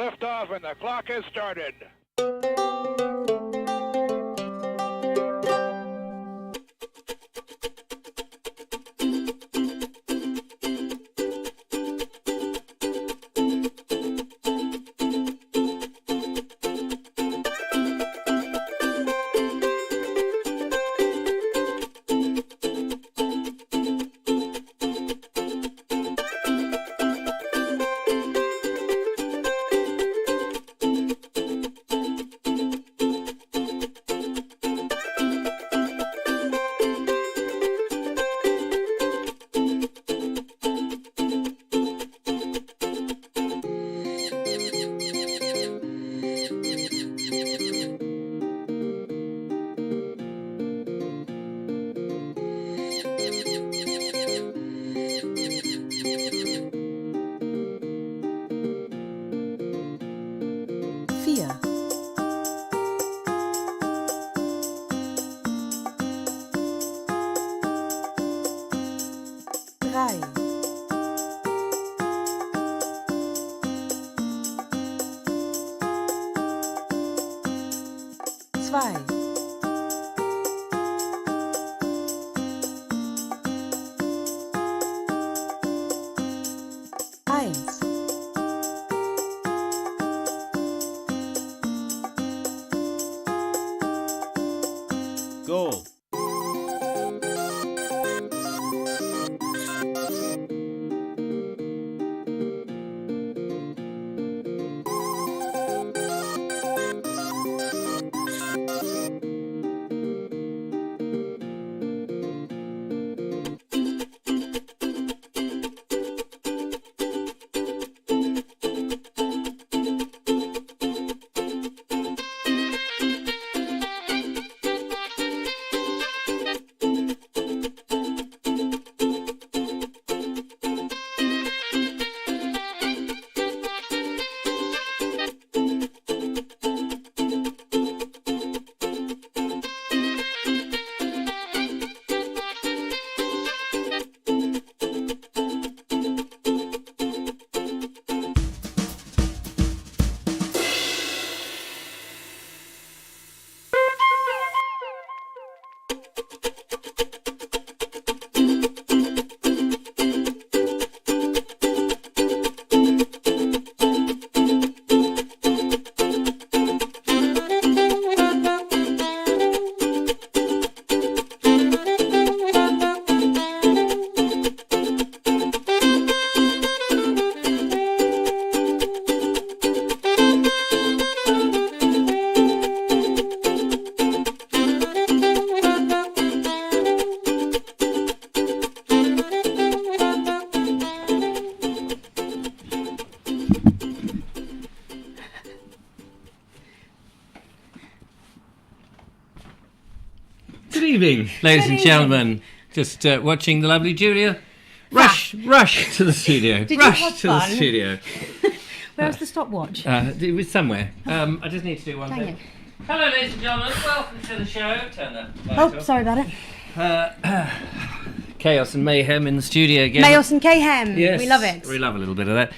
Liftoff and the clock has started. Goal. Good evening, ladies and gentlemen. Just watching the lovely Julia rush to the studio. Did rush you have to the fun? studio. Where's the stopwatch? It was somewhere. I just need to do one Dang thing. it. Hello, ladies and gentlemen. Welcome to the show. Turn that light Oh, off. sorry about it. Chaos and mayhem in the studio again. Mayos and Kayhem. Yes, We love it. We love a little bit of that.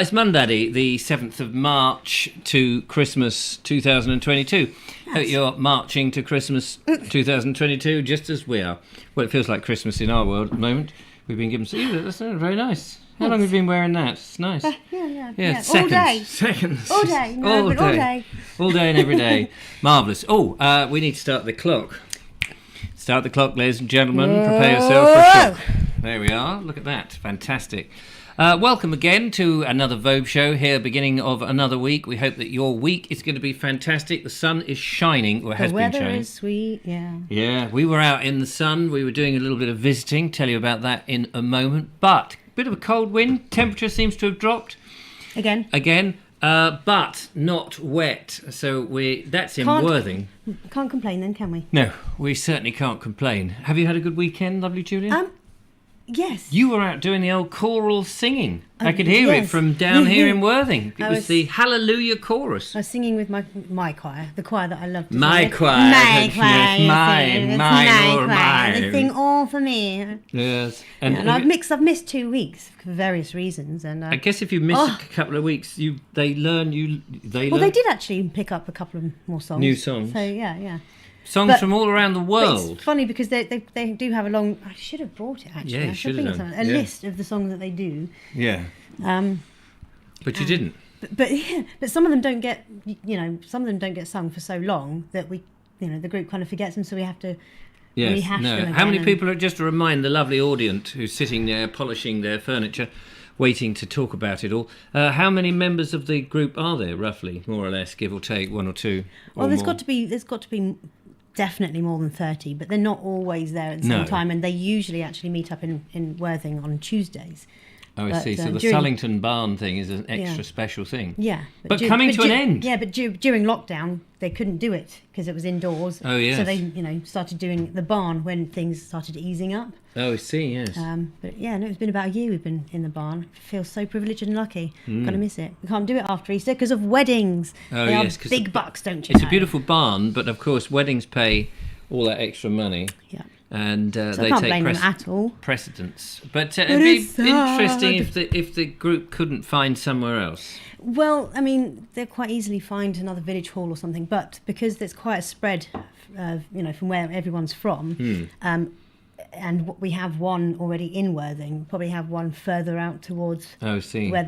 It's Monday, the 7th of March to Christmas 2022. Hope you're marching to Christmas 2022 just as we are. Well, it feels like Christmas in our world at the moment. We've been given... That's very nice. How long have you been wearing that? It's nice. Yeah. Seconds. All day. Seconds. All day. No, all but all day. All day and every day. Marvellous. Oh, we need to start the clock. Start the clock, ladies and gentlemen. Prepare yourself for a shock. There we are. Look at that. Fantastic. Welcome again to another Vobes Show here, beginning of another week. We hope that your week is going to be fantastic. The sun is shining, or has been shining. The weather is sweet, yeah. Yeah, we were out in the sun. We were doing a little bit of visiting. Tell you about that in a moment. But a bit of a cold wind. Temperature seems to have dropped. Again. But not wet. So that's in Worthing. Can't complain then, can we? No, we certainly can't complain. Have you had a good weekend, lovely Julia? Yes. You were out doing the old choral singing. I could hear it yes. from down here in Worthing. It I was was- the Hallelujah chorus. I was singing with my choir, the choir that I love to sing My with. choir. My choir. Yes, you mine, see, it's mine, my or choir. They mine. sing all for me. Yes. And I've missed 2 weeks for various reasons. And I guess if you miss a couple of weeks, they learn. well, they did actually pick up a couple of more songs. New songs. So yeah. songs but- from all around the But world. it's funny because they do have a long. I should have brought it actually. Yeah, you I should bring have it done. somewhere. A Yeah. list of the songs that they do. Yeah, but you didn't. But some of them don't get some of them don't get sung for so long that the group kind of forgets them, so we have to Yes. rehash No. them How many again people are, just to remind the lovely audience who's sitting there polishing their furniture, waiting to talk about it all? How many members of the group are there, roughly, more or less, give or take, one or two? Well, or there's more? got to be definitely more than 30, but they're not always there at the same No. time, and they usually actually meet up in Worthing on Tuesdays. Oh, I but, see. So the during- Sullington Barn thing is an extra special thing. Yeah, But coming to an end. Yeah, but during lockdown they couldn't do it because it was indoors. Oh, yes. So they started doing the barn when things started easing up. Oh, I see. Yes. But yeah, no, it's been about a year we've been in the barn. I feel so privileged and lucky. Gonna miss it. We can't do it after Easter because of weddings. Oh, they yes, are 'cause big bucks, don't you It's know? a beautiful barn, but of course weddings pay all that extra money, Yeah. and So they I can't take blame them at all. precedence. But it'd be it's sad. interesting if the group couldn't find somewhere else. Well, I mean, they'll quite easily find another village hall or something, but because there's quite a spread, from where everyone's from, and we have one already in Worthing, probably have one further out towards Oh, I see. where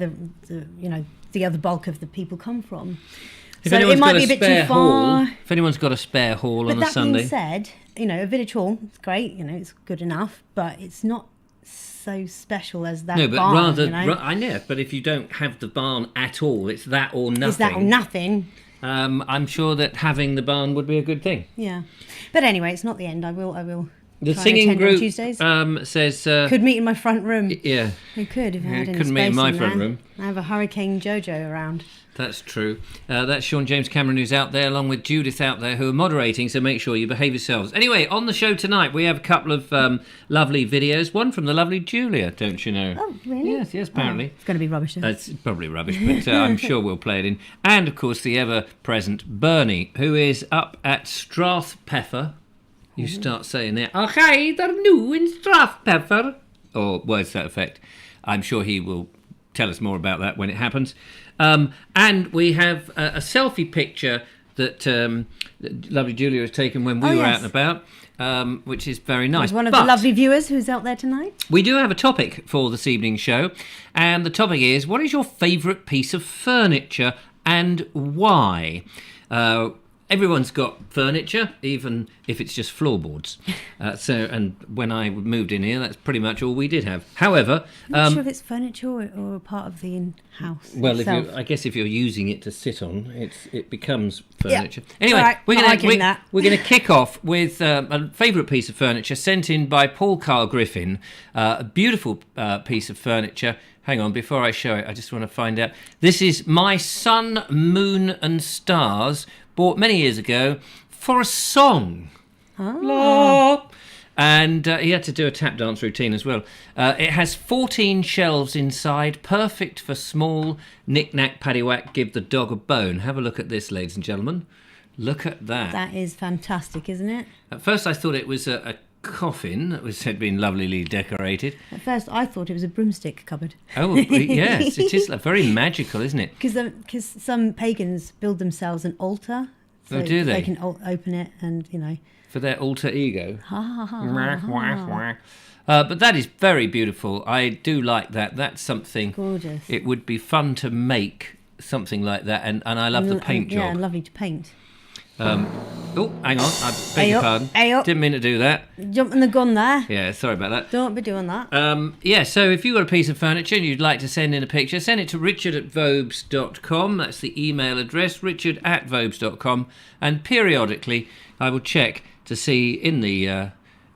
the other bulk of the people come from. If So anyone's it might got be a bit spare too far. hall, if anyone's got a spare hall But on a that Sunday, being said, a village hall is great. It's good enough, but it's not so special as that no, but barn. rather, I I know. But if you don't have the barn at all, it's that or nothing. It's that or nothing. I'm sure that having the barn would be a good thing. Yeah, but anyway, it's not the end. I will. The try and singing attend on group Tuesdays. says, Could meet in my front room. yeah, We could if I had any couldn't meet in space my in front there. room. I have a Hurricane Jojo around. that's true. That's Sean James Cameron who's out there, along with Judith out there, who are moderating, so make sure you behave yourselves. Anyway, on the show tonight, we have a couple of lovely videos. One from the lovely Julia, don't you know? Oh, really? Yes, apparently. It's going to be rubbish. Then. That's probably rubbish, but I'm sure we'll play it in. And, of course, the ever-present Bernie, who is up at Strathpeffer. You start saying that, okay, they're new in Strathpeffer, or words to that effect. I'm sure he will tell us more about that when it happens. And we have a selfie picture that lovely Julia has taken when we were yes. out and about, which is very nice. There's one of But the lovely viewers who's out there tonight. we do have a topic for this evening's show, and the topic is, what is your favourite piece of furniture and why? Everyone's got furniture, even if it's just floorboards. And when I moved in here, that's pretty much all we did have. However, I'm not sure if it's furniture or a part of the in-house. well, itself. I guess if you're using it to sit on, it becomes furniture. Anyway, All right, we're not going arguing that. to kick off with a favourite piece of furniture sent in by Paul Carl Griffin. A beautiful piece of furniture. Hang on, before I show it, I just want to find out. This is My Sun, Moon and Stars, bought many years ago for a song. Oh. And he had to do a tap dance routine as well. It has 14 shelves inside, perfect for small knick-knack, paddywhack, give the dog a bone. Have a look at this, ladies and gentlemen. Look at that. That is fantastic, isn't it? At first I thought it was a coffin that had been lovely decorated. At first, I thought it was a broomstick cupboard. Oh, yes, it is very magical, isn't it? Because some pagans build themselves an altar. So Oh, do they? They can open it and, For their alter ego. ha ha ha. But that is very beautiful. I do like that. That's something. Gorgeous. It would be fun to make something like that, and I love the paint Yeah, job. lovely to paint. Oh, hang on. I beg your Ayo, pardon. ayo. Didn't mean to do that. Jumping the gun there. Yeah, sorry about that. Don't be doing that. Yeah, so if you've got a piece of furniture and you'd like to send in a picture, send it to richard@vobes.com. That's the email address, richard@vobes.com. And periodically, I will check to see in the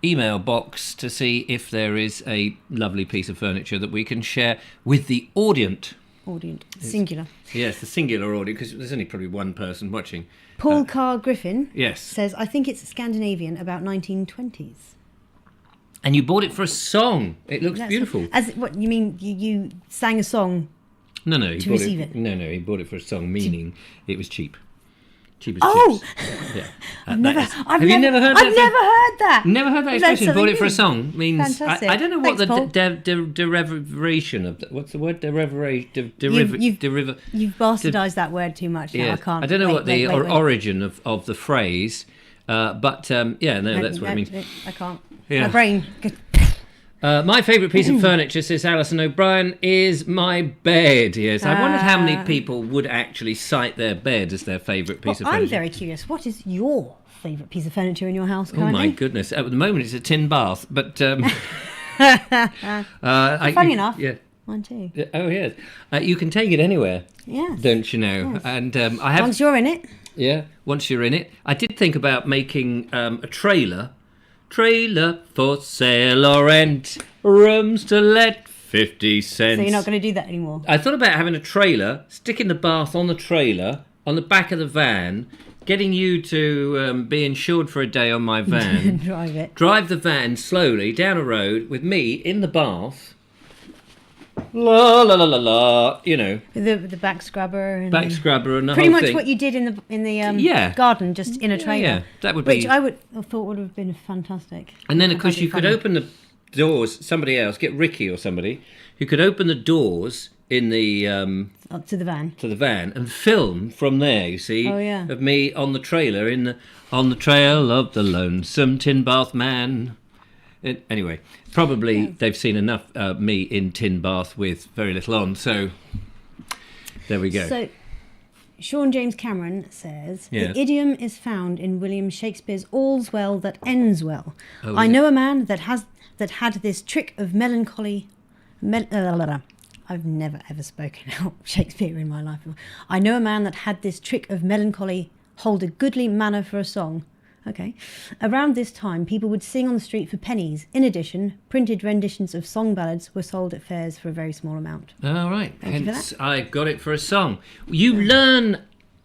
email box to see if there is a lovely piece of furniture that we can share with the audience. Audience. Singular. Yes, the singular audience, because there's only probably one person watching. Paul Carl Griffin Yes. says, I think it's Scandinavian, about 1920s. And you bought it for a song. It looks That's beautiful. What you mean? You sang a song? No, he to bought receive it. No, he bought it for a song, meaning it was cheap. Cheap as Oh! chips. Yeah. I've never Have you never heard that? I've never heard that. Never heard that Learned expression. Bought something it for a new. song means Fantastic. I don't know what Thanks, the Paul. derivation of what's the word derivation You've bastardised that word too much now. yeah. I can't. I don't know wait, what the wait. origin of the phrase, but that's what it means. I can't. Yeah. My brain. My favourite piece of furniture, says Alison O'Brien, is my bed. Yes, I wondered how many people would actually cite their bed as their favourite piece of furniture. I'm very curious. What is your favourite piece of furniture in your house Oh currently? my goodness! At the moment, it's a tin bath, but funny enough. Yeah. Mine too. Oh yes, you can take it anywhere, Yes. don't you know? Yes. And I have. Once you're in it. Yeah, once you're in it. I did think about making a trailer for sale or rent, rooms to let, 50 cents. So you're not going to do that anymore. I thought about having a trailer, sticking the bath on the trailer, on the back of the van, getting you to be insured for a day on my van. Drive it. Drive the van slowly down a road with me in the bath. La la la la la, you know. With the back scrubber. And Back scrubber and the pretty whole much thing. what you did in the Yeah. garden, just in a trailer. Yeah, that would Which be. I thought would have been fantastic. And then, of course, Fantastic you could funny. open the doors. Somebody else, get Ricky or somebody, who could open the doors in the Up to the van. to the van and film from there. You see, Oh, yeah. of me on the trailer on the trail of the lonesome tin bath man. Anyway, probably they've seen enough me in tin bath with very little on. So there we go. So, Sean James Cameron says, Yeah. the idiom is found in William Shakespeare's "All's well that ends well." Oh, I is know a man that had this trick of melancholy. I've never ever spoken out Shakespeare in my life. I know a man that had this trick of melancholy hold a goodly manner for a song. Okay. Around this time, people would sing on the street for pennies. In addition, printed renditions of song ballads were sold at fairs for a very small amount. All right. Thank you for Hence, I got it for a song. You learn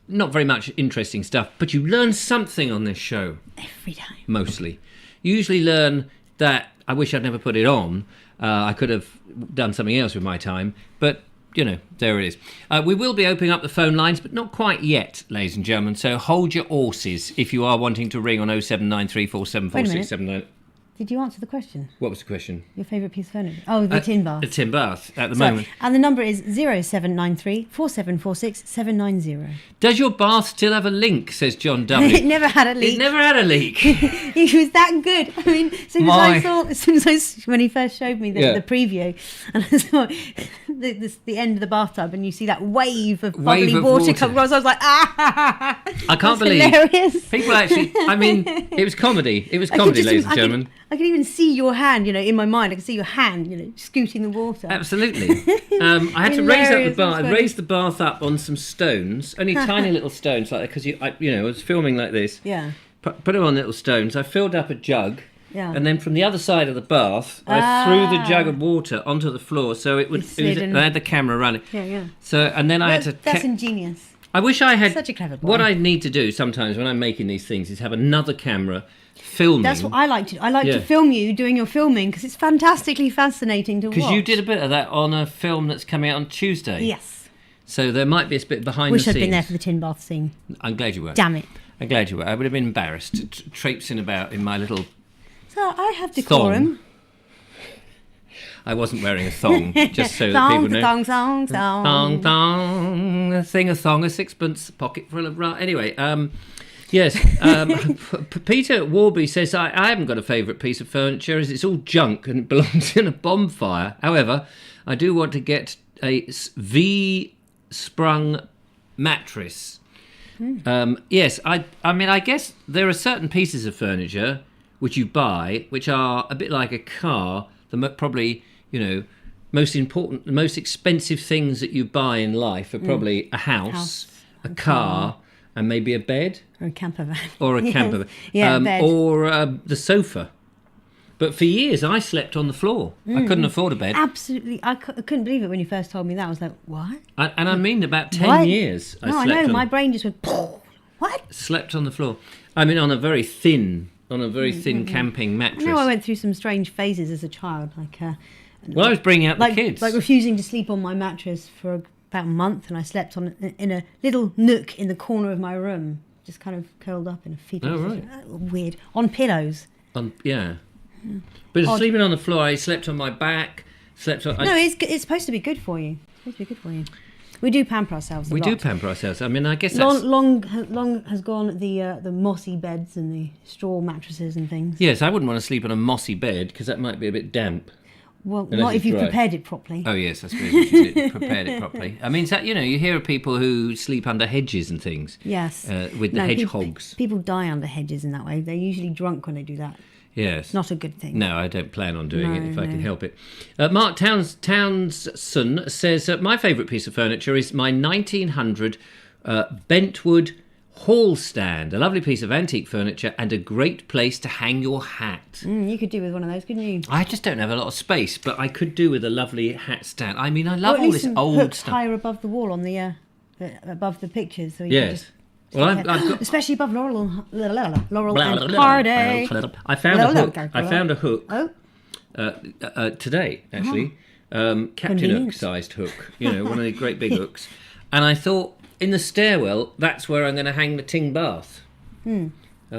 not very much interesting stuff, but you learn something on this show. Every time. Mostly. You usually learn that I wish I'd never put it on. I could have done something else with my time, but you know, there it is. We will be opening up the phone lines, but not quite yet, ladies and gentlemen. So hold your horses if you are wanting to ring on 07934744679. Did you answer the question? What was the question? Your favourite piece of furniture? Oh, the tin bath. The tin bath at the Sorry. moment. And the number is 0793 4746 790. Does your bath still have a leak? Says John W. It never had a leak. It never had a leak. He was that good. I mean, as soon as when he first showed me the preview, and I saw the end of the bathtub, and you see that wave of bubbly of water water. come across, I was like, ah! I can't believe hilarious. people actually. I mean, it was comedy. It was comedy, ladies and gentlemen. I could even see your hand, in my mind. I could see your hand, scooting the water. Absolutely. I had to raise up the Hilarious, bath. that's I raised the bath up on some stones, only tiny little stones like that, because I was filming like this. Yeah. Put them on little stones. I filled up a jug. Yeah. And then from the other side of the bath, I threw the jug of water onto the floor, so it would. I had the camera running. Yeah. So and then I had to. That's ingenious. I wish I had. Such a clever boy. What I need to do sometimes when I'm making these things is have another camera filming. That's what I like to do. I like to film you doing your filming because it's fantastically fascinating to watch. Because you did a bit of that on a film that's coming out on Tuesday. Yes. So there might be a bit behind Wish the I'd scenes. been there for the tin bath scene. I'm glad you were. Damn it. I'm glad you were. I would have been embarrassed traipsing about in my little. So I have decorum. I wasn't wearing a thong, just so that people know. Thong. Thong, thong, sing a thong, a sixpence, pocket full of Anyway, yes. Peter Warby says, I haven't got a favourite piece of furniture as it's all junk and it belongs in a bonfire. However, I do want to get a V-sprung mattress. Yes, I mean, I guess there are certain pieces of furniture which you buy, which are a bit like a car, probably, most important, the most expensive things that you buy in life are probably a house, a car, and maybe a bed. Or a camper van. Or a camper van. Yeah, bed. Or the sofa. But for years, I slept on the floor. I couldn't afford a bed. Absolutely. I couldn't believe it when you first told me that. I was like, what? And I mean about 10 What? years. I know. My brain just went, what? Slept on the floor. I mean, on a very thin on a very thin camping mattress. No, I went through some strange phases as a child, Well, I was bringing out the kids. Like refusing to sleep on my mattress for about a month, and I slept in a little nook in the corner of my room, just kind of curled up in a fetal position. Weird. On pillows. Yeah. But sleeping on the floor, I slept on my back. It's supposed to be good for you. It's supposed to be good for you. We do pamper ourselves a lot. We do pamper ourselves. I mean, I guess that's... Long has gone the mossy beds and the straw mattresses and things. Yes, I wouldn't want to sleep on a mossy bed because that might be a bit damp. Well, not if you've prepared it properly. Oh, yes, I suppose if you prepared it properly. I mean, you hear of people who sleep under hedges and things. Yes. With the hedgehogs. People die under hedges in that way. They're usually drunk when they do that. Yes. Not a good thing. No, I don't plan on doing it if I can help it. Mark Townsend says, my favourite piece of furniture is my 1900 bentwood hall stand, a lovely piece of antique furniture and a great place to hang your hat. You could do with one of those, couldn't you? I just don't have a lot of space, but I could do with a lovely hat stand. I mean, I love all this old stuff. Higher above the wall on the above the pictures, so you can just... Well, I've got... especially above Laurel and Hardy. I found a hook. Today, actually. Captain Hook-sized hook. One of the great big hooks. And I thought, in the stairwell, that's where I'm going to hang the ting bath. I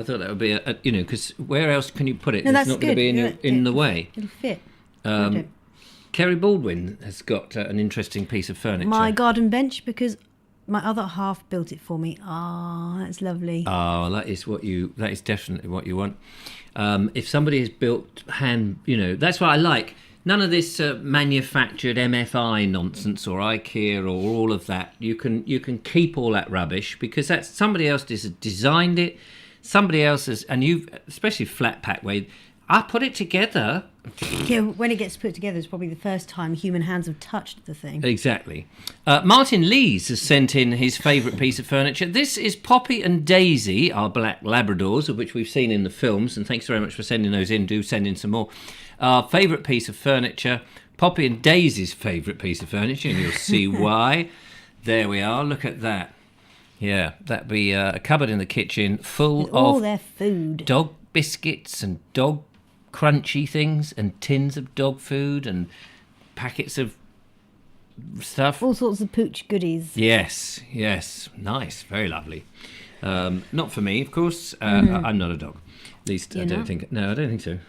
thought that would be because where else can you put it? No, it's not going to be in the way. It'll fit. Kerry Baldwin has got an interesting piece of furniture. My garden bench, because my other half built it for me. That's lovely. That is definitely what you want. If somebody has built that's what I like. None of this manufactured MFI nonsense or IKEA or all of that. You can keep all that rubbish because that's somebody else has designed it. Somebody else has, and you've, especially flat pack way, I put it together. Yeah, when it gets put together, it's probably the first time human hands have touched the thing. Exactly. Martin Lees has sent in his favourite piece of furniture. This is Poppy and Daisy, our black Labradors, of which we've seen in the films. And thanks very much for sending those in. Do send in some more. Our favourite piece of furniture, Poppy and Daisy's favourite piece of furniture, and you'll see why. There we are. Look at that. Yeah, that'd be a cupboard in the kitchen full with of all their food, dog biscuits and dog crunchy things and tins of dog food and packets of stuff. All sorts of pooch goodies. Yes. Nice. Very lovely. Not for me, of course. I'm not a dog. At least I don't think so.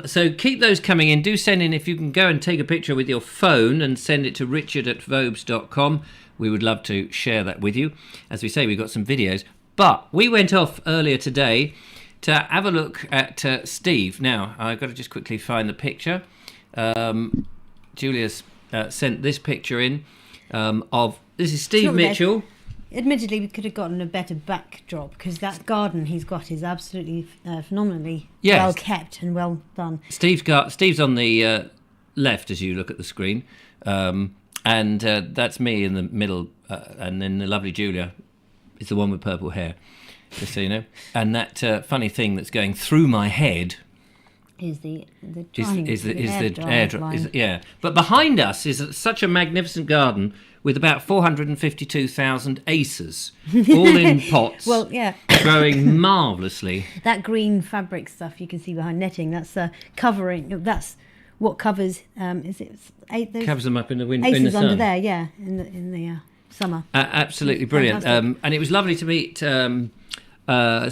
So keep those coming in. Do send in if you can go and take a picture with your phone and send it to richard@vobes.com. We would love to share that with you. As we say, we've got some videos. But we went off earlier today to have a look at Steve. Now, I've got to just quickly find the picture. Julia's sent this picture in of... This is Steve Mitchell. Admittedly, we could have gotten a better backdrop because that garden he's got is absolutely phenomenally well kept and well done. Steve's on the left as you look at the screen, and that's me in the middle, and then the lovely Julia is the one with purple hair, just so you know. And that funny thing that's going through my head is the air dry. Yeah, but behind us is such a magnificent garden with about 452,000 acres, all in pots. Well, yeah. Growing marvellously. That green fabric stuff you can see behind netting, that's covering, that's what covers, covers them up in the wind, in the sun. under there, yeah, in the summer. Absolutely brilliant. And it was lovely to meet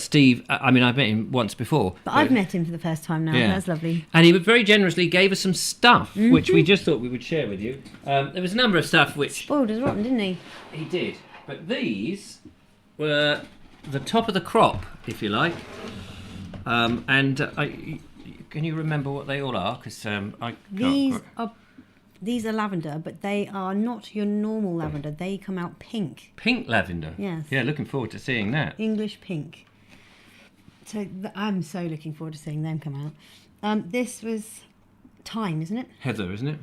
Steve. I mean, I've met him once before. But I've met him for the first time now. Yeah. That's lovely. And he very generously gave us some stuff, which we just thought we would share with you. There was a number of stuff which... Spoiled as rotten, didn't he? He did. But these were the top of the crop, if you like. Can you remember what they all are? Because I can't... These are lavender, but they are not your normal lavender. They come out pink. Pink lavender? Yes. Yeah, looking forward to seeing that. English pink. So I'm so looking forward to seeing them come out. This was thyme, isn't it? Heather, isn't it?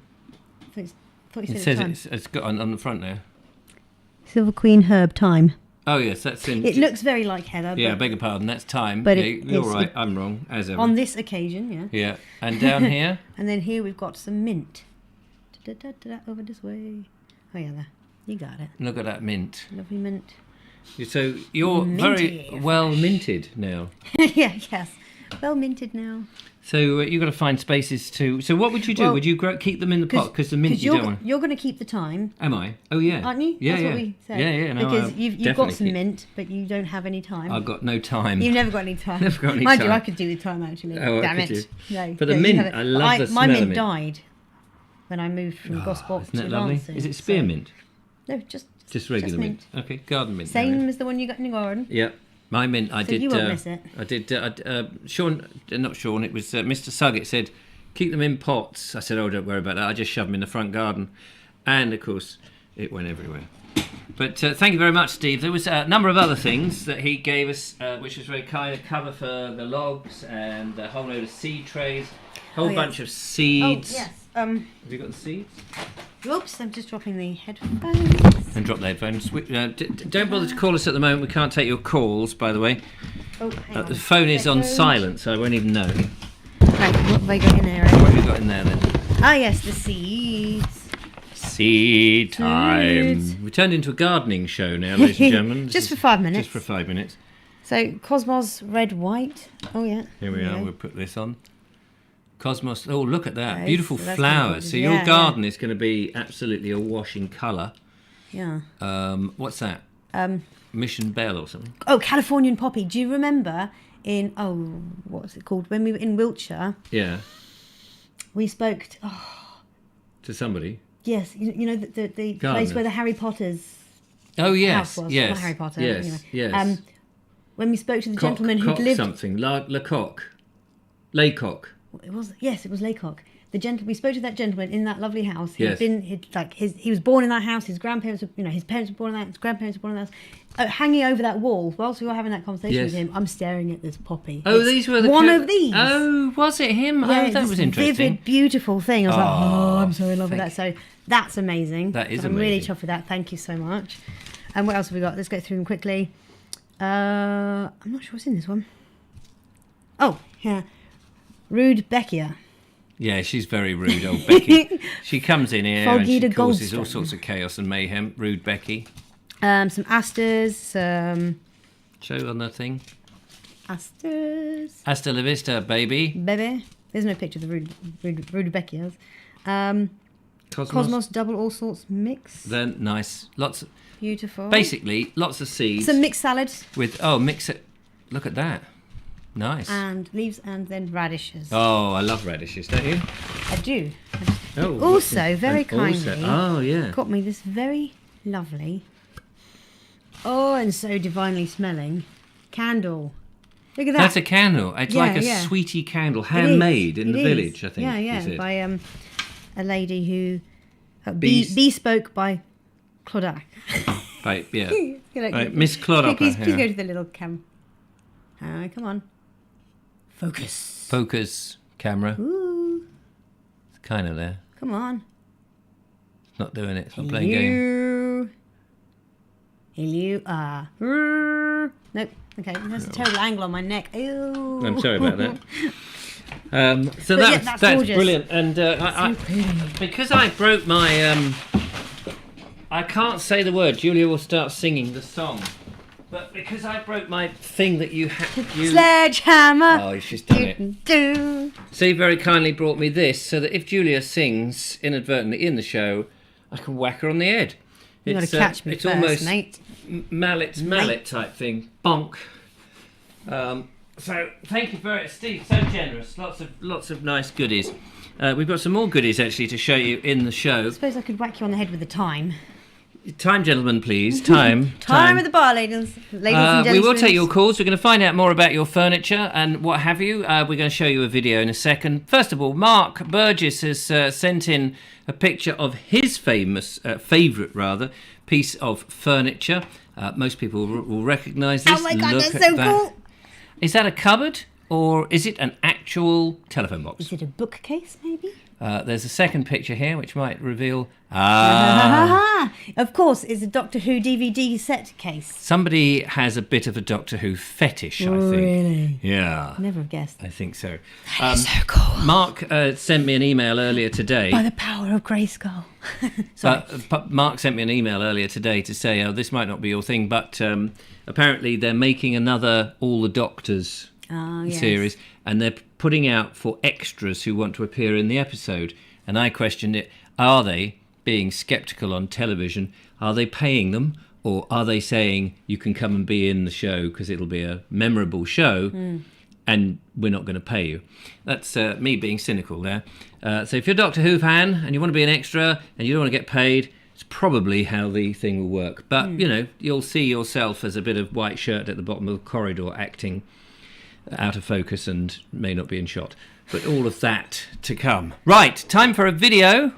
Thought you said thyme. It's got on the front there. Silver Queen herb thyme. Oh, yes, that's in... It looks very like heather. Yeah, I beg your pardon, that's thyme. But you're right, I'm wrong, as ever. On this occasion, yeah. Yeah, and down here? And then here we've got some mint. Over this way. Oh yeah, there. You got it. Look at that mint. Lovely mint. So you're Minty very well minted now. Yeah, yes. Well minted now. So you've got to find spaces to. So what would you do? Well, would you keep them in the pot because the mint you don't want? You're going to keep the time, Am I? Oh yeah. aren't you? Yeah, That's yeah. what we said. Yeah. No, because I'll you've got definitely some keep- mint, but you don't have any time. I've got no time. You've never got any time. Never got any Mind time. you, I could do with time actually. Oh, Damn could it. you? No, But the you mint, have it. I love the My smell of mint mint. died when I moved from gospel Isn't to it lovely? dancing. Is it so- spearmint? No, just Regular mint. Okay, garden mint. Same as the one you got in your garden. Yeah, my mint. I So did. you won't miss it. I did. Sean, not Sean. It was Mr. Suggett said, keep them in pots. I said, oh, don't worry about that. I just shove them in the front garden, and of course, it went everywhere. But thank you very much, Steve. There was a number of other things that he gave us, which was very kind. A cover for the logs and a whole load of seed trays, a whole bunch of seeds. Oh yes. Have you got the seeds? Oops, I'm just dropping the headphones. And drop the headphones. Don't bother to call us at the moment. We can't take your calls, by the way. Oh, hang on. The phone is on Headphones. silent, so I won't even know. Right, what have I got in there? What have you got in there then? Ah, yes, the seeds. Seed time. Seeds. We turned into a gardening show now, ladies and gentlemen. Just for 5 minutes. Just for 5 minutes. So, Cosmos Red White. Oh, yeah. Here we are. go. We'll put this on. Cosmos. Oh, look at that. Nice. Beautiful So that's flowers. gorgeous. So your Yeah, garden is going to be absolutely awash in colour. Yeah. What's that? Um, Mission Bell or something? oh, Californian Poppy. Do you remember what was it called? When we were in Wiltshire, Yeah. we spoke to, To somebody. yes, you know, the place Gardeners. where the Harry Potter's Oh, yes. house was. Yes. Not Harry Potter. Yes. Anyway. Yes. When we spoke to the gentleman who'd Cock lived... something. Lecoq. Laycock. It was Laycock. We spoke to that gentleman in that lovely house. Yes. He was born in that house. His grandparents, his parents were born in that. His grandparents were born in that house. Hanging over that wall, whilst we were having that conversation Yes. with him, I'm staring at this poppy. Oh, It's these were the one of these. Oh, was it him? Yeah, Oh, that this was interesting. Vivid, beautiful thing. I was like, Oh, I'm so in love with that. So that's amazing. That is I'm really amazing. chuffed with that. Thank you so much. And what else have we got? Let's go through them quickly. I'm not sure what's in this one. Oh, yeah. Rude Beckia. Yeah, she's very rude, old Becky. She comes in here and Foggy she the causes all Goldstone. sorts of chaos and mayhem. Rude Becky. Some asters. Show on the thing. Asters. Hasta la vista, baby. Baby. There's no picture of the Rude Beckias. Cosmos. Cosmos Double All Sorts Mix. Then nice. Lots of, Beautiful. basically, lots of seeds. Some mixed salads. With, mix it. Look at that. Nice. And leaves and then radishes. Oh, I love radishes, don't you? I do. Oh. Also, very and also- kindly, oh, yeah. got me this very lovely, and so divinely smelling candle. Look at that. That's a candle. It's like a Yeah. sweetie candle, It handmade is. in the It village, is. I think. Yeah, you yeah, said. by a lady who Bees- bespoke by Claudac. Right, yeah. Right, Right, Miss Claudac. Please yeah. go to the little cam. Come on. Focus. Focus camera. Ooh, It's kind of there. come on. It's not doing it. It's not playing game. Hello. Nope. Okay, that's a terrible angle on my neck. Ew. I'm sorry about that. So But yeah, that's that's gorgeous. brilliant. And because I broke my... I can't say the word. Julia will start singing the song. But because I broke my thing that you had... Sledgehammer. Oh, she's done it. Do. Steve very kindly brought me this so that if Julia sings inadvertently in the show, I can whack her on the head. You got to catch me it's first, almost mate. mallet type thing. Bonk. So thank you very much, Steve. So generous. Lots of nice goodies. We've got some more goodies actually to show you in the show. I suppose I could whack you on the head with the time. Time, gentlemen, please. Time. Time at the bar, ladies and We gentlemen. will take your calls. We're going to find out more about your furniture and what have you. We're going to show you a video in a second. First of all, Mark Burgess has sent in a picture of his favourite piece of furniture. Most people will recognise this. Oh my God, Look that's at so that. cool. Is that a cupboard or is it an actual telephone box? Is it a bookcase, maybe? There's a second picture here which might reveal... Of course, it's a Doctor Who DVD set case. Somebody has a bit of a Doctor Who fetish, I think. Really? Yeah. Never have guessed. I think so. That is so cool. Mark sent me an email earlier today. By the power of Grayskull. Sorry. Mark sent me an email earlier today to say, oh, this might not be your thing, but apparently they're making another All the Doctors series, and they're putting out for extras who want to appear in the episode. And I questioned it, are they being sceptical on television? Are they paying them, or are they saying you can come and be in the show because it'll be a memorable show and we're not going to pay you? That's me being cynical there. So if you're a Doctor Who fan and you want to be an extra and you don't want to get paid, it's probably how the thing will work. But, you know, you'll see yourself as a bit of white shirt at the bottom of the corridor acting out of focus and may not be in shot. But all of that to come. Right, time for a video.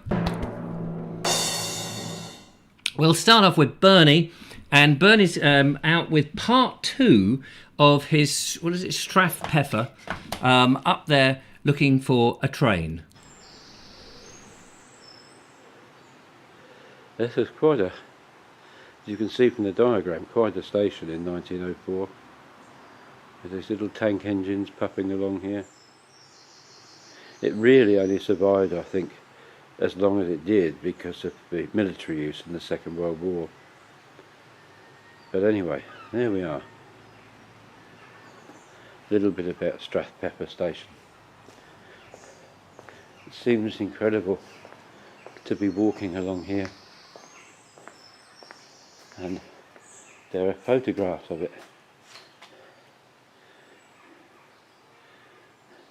We'll start off with Bernie, and Bernie's out with part 2 of his, what is it, Strathpeffer, up there looking for a train. This is quite a, as you can see from the diagram, quite a station in 1904. With these little tank engines puffing along here. It really only survived, I think, as long as it did because of the military use in the Second World War. But anyway, there we are. A little bit about Strathpeffer station. It seems incredible to be walking along here. And there are photographs of it.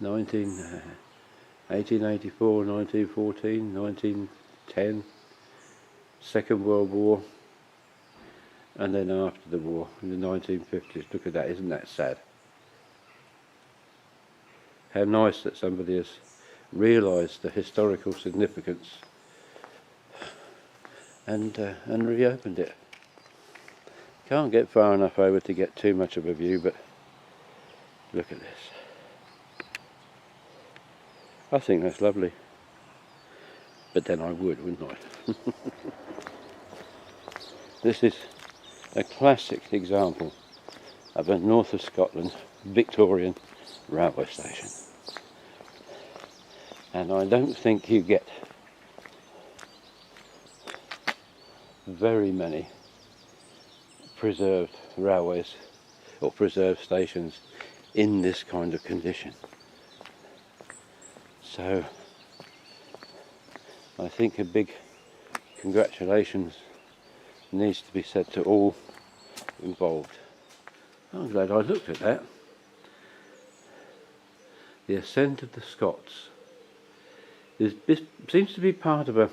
1884, 1914, 1910, Second World War, and then after the war in the 1950s. Look at that, isn't that sad? How nice that somebody has realised the historical significance and reopened it. Can't get far enough over to get too much of a view, but look at this. I think that's lovely, but then I would, wouldn't I? This is a classic example of a north of Scotland Victorian railway station, and I don't think you get very many preserved railways or preserved stations in this kind of condition. So I think a big congratulations needs to be said to all involved. I'm glad I looked at that. The Ascent of the Scots. This seems to be part of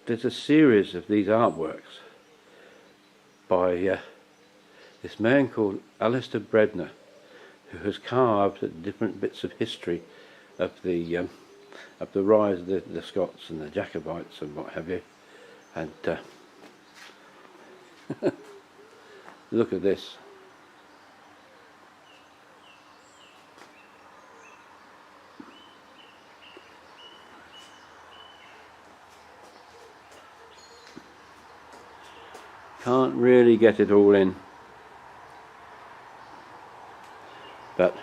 there's a series of these artworks by this man called Alistair Bredner, who has carved at different bits of history of the rise of the Scots and the Jacobites and what have you, and look at this. Can't really get it all in, but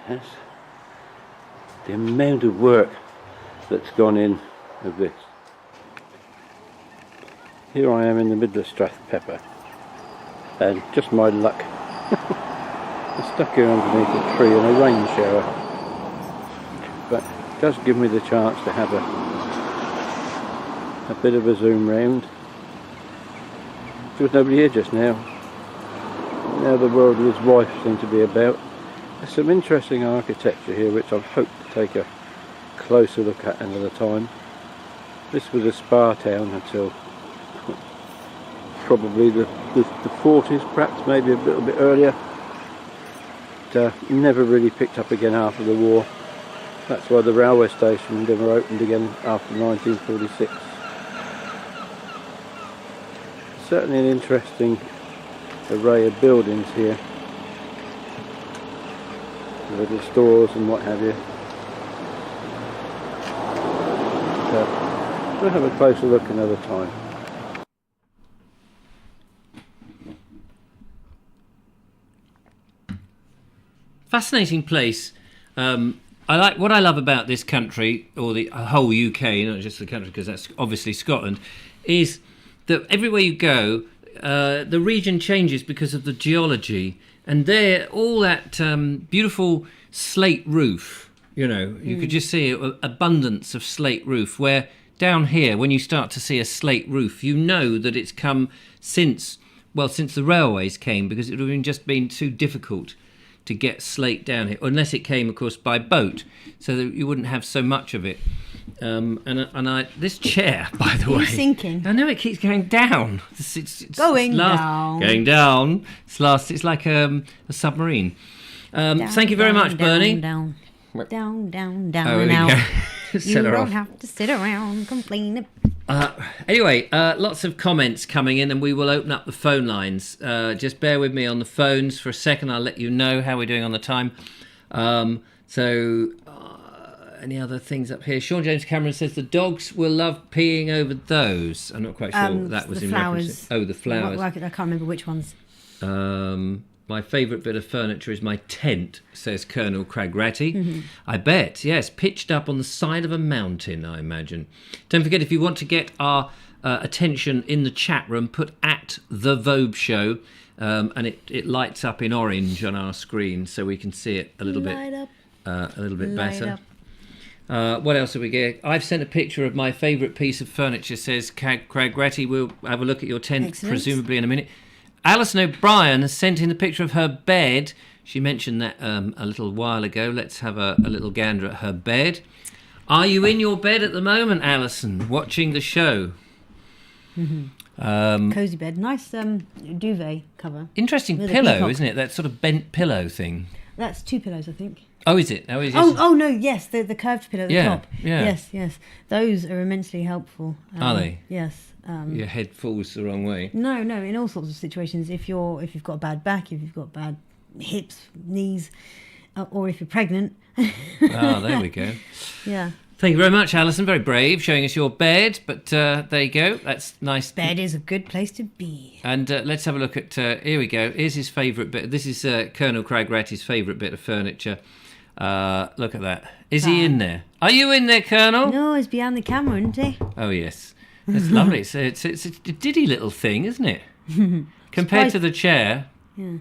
yes, the amount of work that's gone in of this. Here I am in the middle of Strathpeffer, and just my luck, I'm stuck here underneath a tree in a rain shower, but it does give me the chance to have a bit of a zoom round. There was nobody here just now. Now the world and his wife seem to be about. There's some interesting architecture here which I've hoped to take a closer look at another time. This was a spa town until probably the 40s, perhaps maybe a little bit earlier. But never really picked up again after the war. That's why the railway station never opened again after 1946. certainly an interesting array of buildings here. Little stores and what have you. So we'll have a closer look another time. Fascinating place. What I love about this country, or the whole UK, not just the country, because that's obviously Scotland, is that everywhere you go, the region changes because of the geology, and there, all that beautiful slate roof. You know, you could just see abundance of slate roof. Where down here, when you start to see a slate roof, you know that it's come since the railways came, because it would have just been too difficult to get slate down here, unless it came, of course, by boat, so that you wouldn't have so much of it. This chair, by the way, sinking. I know it keeps going down. It's Going down. Going down. It's like a submarine. Thank you very much, Bernie. Down. Oh, there we go. You don't have to sit around complaining. Anyway, lots of comments coming in, and we will open up the phone lines. Just bear with me on the phones for a second. I'll let you know how we're doing on the time. Any other things up here? Sean James Cameron says the dogs will love peeing over those. I'm not quite sure what that was in reference to. Oh, the flowers. I can't remember which ones. My favourite bit of furniture is my tent, says Colonel Cragratty. I bet, yes, pitched up on the side of a mountain, I imagine. Don't forget, if you want to get our attention in the chat room, put at the Vobes Show, and it lights up in orange on our screen, so we can see it a little bit better. What else have we got? I've sent a picture of my favourite piece of furniture, says Cragratty. We'll have a look at your tent, Excellent. presumably in a minute. Alison O'Brien has sent in the picture of her bed. She mentioned that a little while ago. Let's have a little gander at her bed. Are you in your bed at the moment, Alison, watching the show? Cozy bed. Nice duvet cover. Interesting With a pillow, peacock. isn't it? That sort of bent pillow thing. That's 2 pillows, I think. Oh, is it? Oh, is it? Oh no, yes, the curved pillow at the Yeah, top. yeah. Yes. Those are immensely helpful. Are they? Yes. Your head falls the wrong way. No, in all sorts of situations. If you've got a bad back, if you've got bad hips, knees, or if you're pregnant. Oh, there we go. Yeah. Thank you very much, Alison. Very brave, showing us your bed. But there you go. That's nice. Bed is a good place to be. And let's have a look at. Here we go. Here's his favourite bit. This is Colonel Cragratty's favourite bit of furniture. Look at that. Is he in there? Are you in there, Colonel? No, he's behind the camera, isn't he? Oh yes, that's lovely. It's a diddy little thing, isn't it? Compared to the chair. Yeah.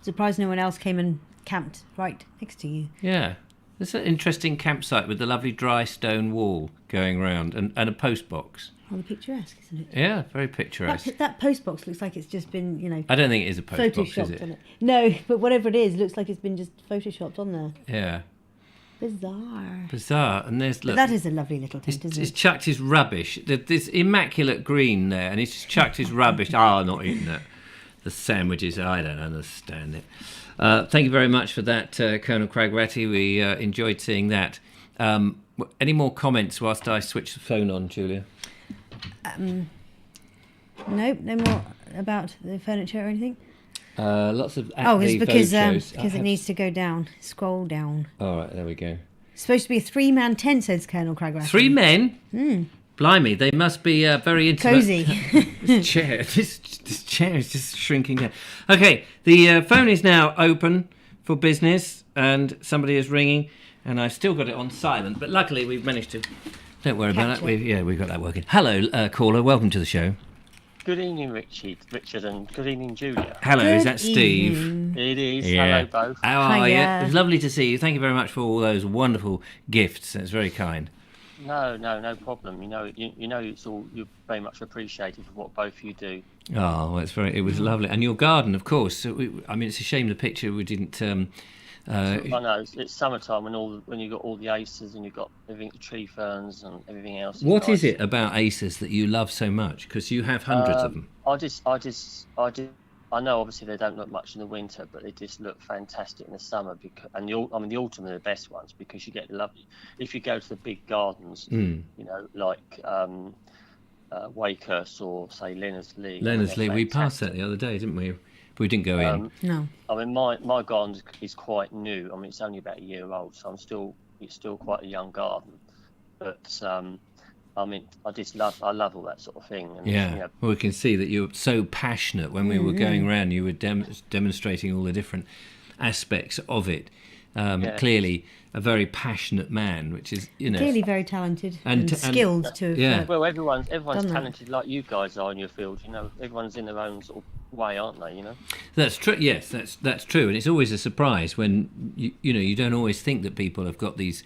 Surprised no one else came and camped right next to you. Yeah. It's an interesting campsite with the lovely dry stone wall going round and a post box. Rather picturesque, isn't it? Yeah, very picturesque. That post box looks like it's just been, I don't think it is a post box, is photoshopped it? on it. No, but whatever it is, looks like it's been just photoshopped on there. Yeah. Bizarre. And there's But that is a lovely little tent, isn't he's it? chucked his rubbish. This immaculate green there, and he's just chucked his rubbish. I'm not eating that. The sandwiches, I don't understand it. Thank you very much for that, Colonel Cragratty. We enjoyed seeing that. Any more comments whilst I switch the phone on, Julia? No more about the furniture or anything. Lots of It's because shows. it needs to go down. Scroll down. All right, there we go. It's supposed to be a 3-man tent, says Colonel Cragratty. 3 men? Blimey, they must be very intimate. Cozy. This chair is just shrinking down. Okay, the phone is now open for business, and somebody is ringing, and I've still got it on silent, but luckily we've managed to. Don't worry about Capture. it. We've got that working. Hello, caller. Welcome to the show. Good evening, Richard, and good evening, Julia. Hello, is Good that Steve? evening. It is. Yeah. Hello, both. How are you? Hiya. It's lovely to see you. Thank you very much for all those wonderful gifts. That's very kind. No problem. You know, it's all you're very much appreciated for what both of you do. Oh, well, it was lovely. And your garden, of course. So it's a shame the picture we didn't. I know it's summertime when you've got all the aces and you've got everything, the tree ferns and everything else. What nice. is it about aces that you love so much? Because you have hundreds of them. I know obviously they don't look much in the winter, but they just look fantastic in the summer. The autumn are the best ones because you get lovely. If you go to the big gardens, like Wakehurst or say Leonards-Lee. Leonards-Lee, we passed that the other day, didn't we? We didn't go in. No. I mean, my garden is quite new. I mean, it's only about a year old, so it's still quite a young garden. But I mean, I love all that sort of thing. And, Yeah. you know, Well, we can see that you're so passionate. When we were going around, you were demonstrating all the different aspects of it. Clearly, a very passionate man, which is, you know, Clearly very talented And and, skilled to have, yeah. well, everyone's Done that. talented like you guys are in your field. You know, everyone's in their own sort of way, aren't they? You know. That's true. Yes, that's true, and it's always a surprise when you don't always think that people have got these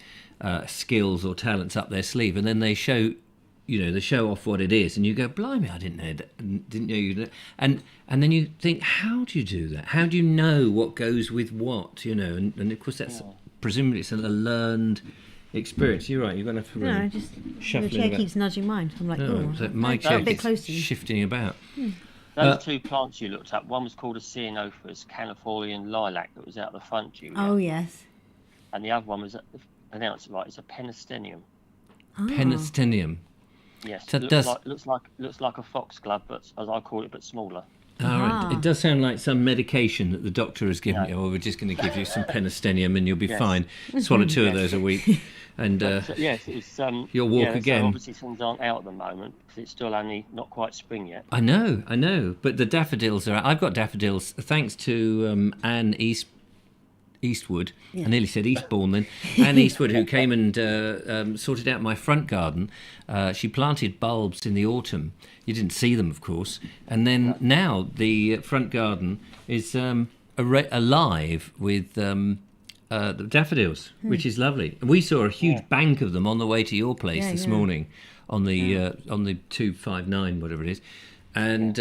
skills or talents up their sleeve, and then they show off what it is, and you go, blimey, I didn't know you did. And then you think, how do you do that? How do you know what goes with what? You know, and of course that's presumably it's a learned experience. You're right. You're going to have to really just shuffle the chair about. keeps nudging mine. I'm like, No, oh, so my a chair bit keeps close to you. shifting about. Those two plants you looked at, one was called a Ceanothus Californian lilac that was out the front, Julia. Oh yes. And the other one was, pronounced it right, it's a penistenium. Penistenium. Yes, So it does- looks like a foxglove, but as I call it, but smaller. All right. Ah. It does sound like some medication that the doctor has given you. Or we're just going to give you some penistenium and you'll be fine. Swallow 2 of those a week, and So, yes, it's you'll walk so again. obviously things aren't out at the moment because it's still only not quite spring yet. I know. But the daffodils are. I've got daffodils thanks to Anne Eastwood. I nearly said Eastbourne then. Anne Eastwood, who came and sorted out my front garden. She planted bulbs in the autumn. You didn't see them, of course. And then now the front garden is alive with the daffodils, which is lovely. We saw a huge bank of them on the way to your place this morning on the 259, whatever it is. And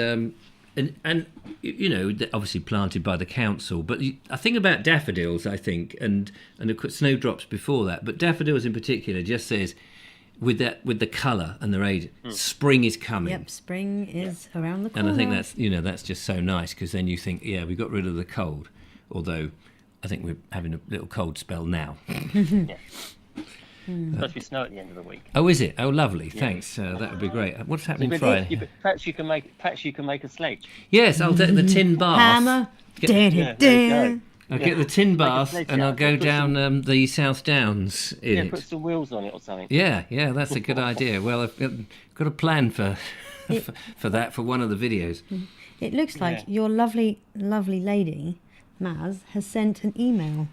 you know, they're obviously planted by the council. But I think about daffodils, and of course snowdrops before that. But daffodils in particular just says, with the colour and the age, spring is coming. Yep, spring is around the corner. And I think that's just so nice because then you think, we got rid of the cold. Although I think we're having a little cold spell now. Supposed to be snow at the end of the week. Oh, is it? Oh, lovely. Thanks. That would be great. What's happening Friday? Perhaps you can make a sledge. Yes, I'll take the tin bath. Hammer. There you go. I'll get the tin bath sledge and I'll out. go Put down the South Downs in Put it. some wheels on it or something. Yeah, that's a good idea. Well, I've got a plan for that for one of the videos. It looks like your lovely, lovely lady, Maz, has sent an email.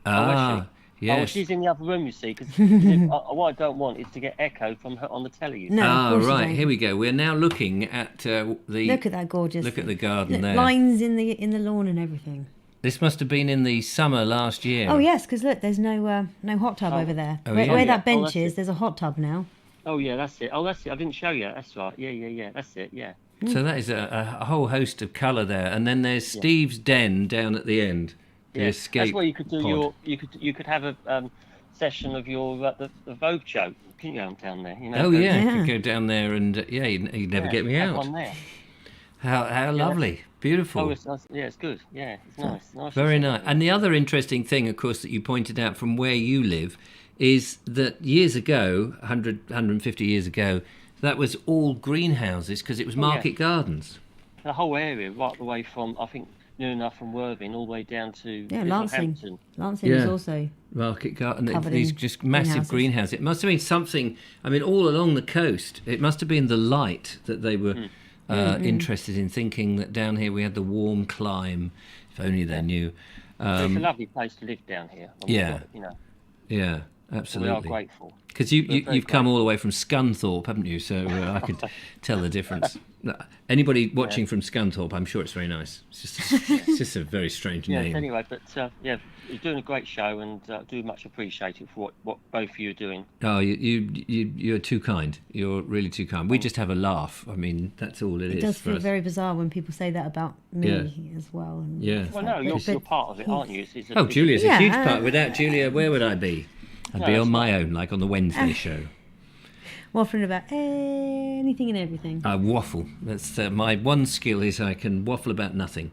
Oh, yes. she's in the other room, you see, because what I don't want is to get echo from her on the telly. You see. No, of course you Right. don't. Here we go. We're now looking at the. Look at that gorgeous. Look at the garden Look, there. lines in the lawn and everything. This must have been in the summer last year. Oh yes, because look, there's no hot tub over there. Oh, where yeah. where Oh, that yeah. Oh, bench that's is, it. there's a hot tub now. Oh yeah, that's it. Oh, that's it. I didn't show you. That's right. Yeah. That's it. Yeah. So that is a whole host of colour there, and then there's Steve's den down at the end. The escape. That's where you could do pod. you could have a session of your the Vobes Show. Can you go down there? You know. Oh yeah, you Yeah. could go down there and you'd never get me have out. one there. How lovely, beautiful. Oh, it's nice. Yeah, it's good. Yeah, it's nice. Very nice. And the other interesting thing, of course, that you pointed out from where you live is that years ago, 150 years ago, that was all greenhouses because it was market gardens. The whole area, right the way from I think near enough from Worthing all the way down to Lancing. Littlehampton. Lancing Yeah. is also. Market garden, Covered these in just massive greenhouses. It must have been something, I mean, all along the coast. It must have been the light that they were interested in, thinking that down here we had the warm clime. If only they knew. It's a lovely place to live down here. I mean, Yeah. you know, Yeah, we are absolutely. grateful. Because We're you've very come all the way from Scunthorpe, haven't you? So I could tell the difference. Anybody watching from Scunthorpe, I'm sure it's very nice. It's just a very strange Yeah. name. Anyway, but you're doing a great show, and do much appreciate it for what both of you are doing. Oh, you're too kind. You're really too kind. We just have a laugh. I mean, that's all It is does for feel us. very bizarre when people say that about me as well. And Yeah. it's Well, like, no, you're but- still part of it, aren't you? It's a- Oh, Julia's a huge Yeah. part. Without Julia, where would I be? I'd No, be that's on my own, like on the Wednesday show. waffling about anything and everything. I waffle. That's my one skill is I can waffle about nothing.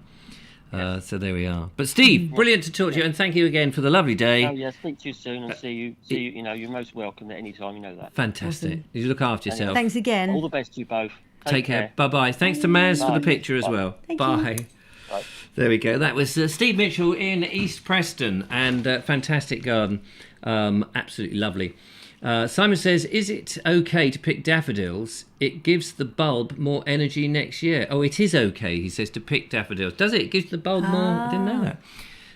So there we are. But Steve, brilliant to talk to you, and thank you again for the lovely day. Oh yeah, speak to you soon and see you. You know, you're most welcome at any time. You know that. Fantastic. Awesome. You look after yourself. Thanks again. All the best to you both. Take care. Bye-bye. Thanks to Maz for the picture as well. Thank Bye. you. Bye. There we go. That was Steve Mitchell in East Preston, and fantastic garden. Absolutely lovely. Simon says, is it okay to pick daffodils? It gives the bulb more energy next year. Oh, it is okay, he says, to pick daffodils. Does it? It gives the bulb more? I didn't know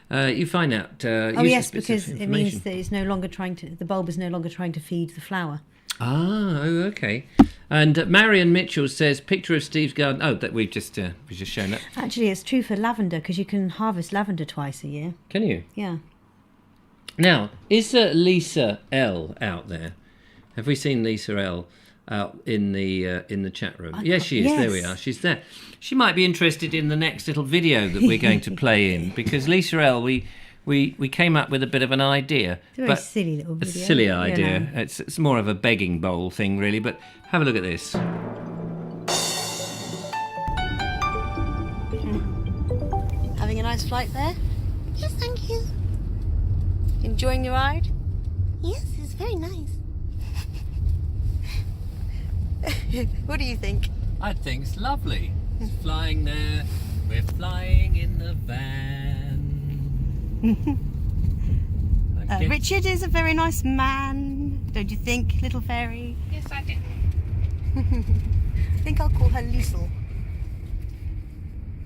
that. You find out. Oh yes, because it means that it's no longer the bulb is no longer trying to feed the flower. Ah, oh, okay. And Marion Mitchell says, picture of Steve's garden. Oh, that we've just shown that. Actually, it's true for lavender, because you can harvest lavender twice a year. Can you? Yeah. Now, is Lisa L out there? Have we seen Lisa L out in the chat room? Yes, she is. Yes. There we are. She's there. She might be interested in the next little video that we're going to play in, because Lisa L, we came up with a bit of an idea. It's a very silly little video. A silly idea. You know. It's more of a begging bowl thing, really. But have a look at this. Having a nice flight there? Yes, thank you. Enjoying your ride? Yes, it's very nice. What do you think? I think it's lovely. It's flying there. We're flying in the van. Richard is a very nice man, don't you think, little fairy? Yes, I do. I think I'll call her Liesel.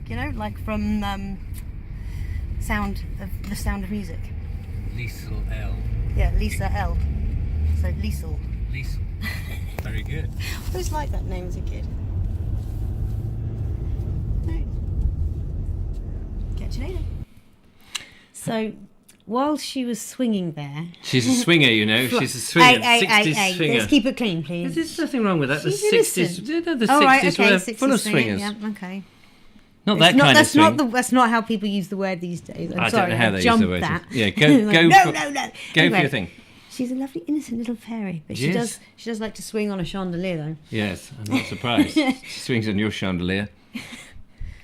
You know, like from The Sound of Music. Liesel L. Yeah, Lisa L. So Liesel. Liesel. Very good. I always liked that name as a kid. Right. Catch you later. So, while she was swinging there... She's a swinger, you know. She's a swinger. 60s swinger. Let's keep it clean, please. There's nothing wrong with that. She's The 60s, innocent. you know, the Oh, 60s right, okay, were 60s full of swinging, swingers. Yeah, okay. Not that kind of swing. That's not how people use the word these days. I'm I sorry, don't know how they use jumped the word. that. Yeah, go No. for Go your thing. She's a lovely, innocent little fairy, but Yes. she does like to swing on a chandelier, though. Yes, I'm not surprised. She swings on your chandelier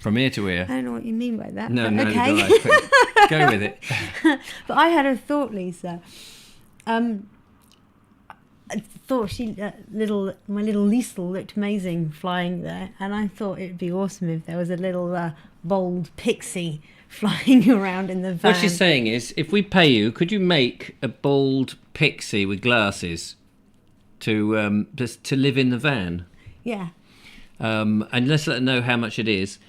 from ear to ear. I don't know what you mean by that. No, but no, okay. right. Go with it. But I had a thought, Lisa. I thought my little Liesel looked amazing flying there, and I thought it'd be awesome if there was a little bold pixie flying around in the van. What she's saying is, if we pay you, could you make a bald pixie with glasses to live in the van? Yeah. And let's let her know how much it is.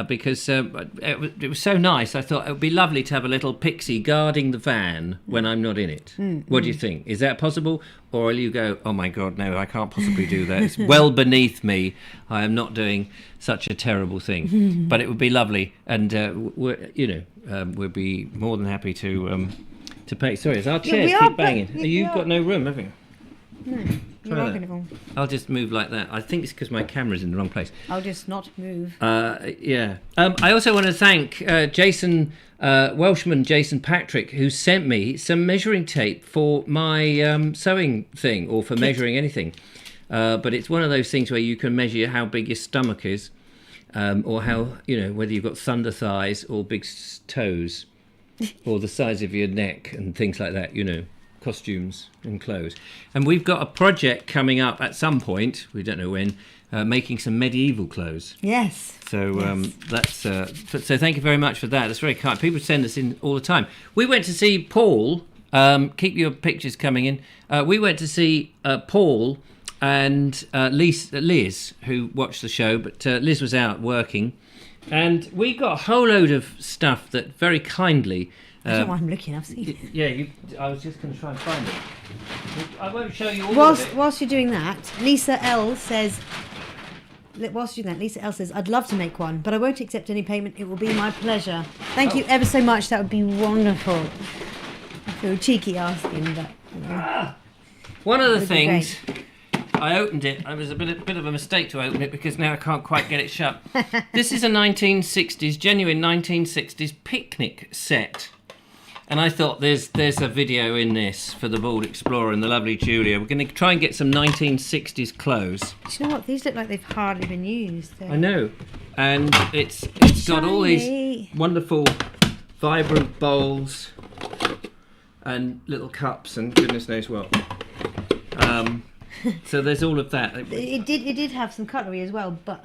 Because it was so nice, I thought it would be lovely to have a little pixie guarding the van when I'm not in it. What do you think? Is that possible? Or will you go, oh my God, no, I can't possibly do that. It's well beneath me. I am not doing such a terrible thing. But it would be lovely. And, we'd be more than happy to pay. Sorry, it's our chairs keep banging. You've got no room, have you? No. Try that. I'll just move like that. I think it's because my camera's in the wrong place. I'll just not move. Yeah. I also want to thank Welshman Jason Patrick, who sent me some measuring tape for my sewing thing, or for measuring anything. But it's one of those things where you can measure how big your stomach is, or how, whether you've got thunder thighs or big toes, or the size of your neck and things like that, costumes and clothes. And we've got a project coming up at some point, we don't know when, making some medieval clothes. Yes. So that's so thank you very much for that. That's very kind. People send us in all the time. We went to see Paul. Keep your pictures coming in. We went to see Paul and Liz, who watched the show, but Liz was out working, and we got a whole load of stuff that very kindly. I don't know why I'm looking. I've seen it. Yeah, I was just going to try and find it. I won't show you all of it. Whilst you're doing that, Lisa L says, I'd love to make one, but I won't accept any payment. It will be my pleasure. Thank you ever so much. That would be wonderful. I feel cheeky asking, but... One of the things... I opened it. It was a bit of a mistake to open it because now I can't quite get it shut. This is a 1960s, genuine 1960s picnic set. And I thought there's a video in this for the Bald Explorer and the lovely Julia. We're going to try and get some 1960s clothes. Do you know what? These look like they've hardly been used. I know. and it's got all these Shiny. wonderful, vibrant bowls and little cups and goodness knows what. So there's all of that. It did have some cutlery as well, but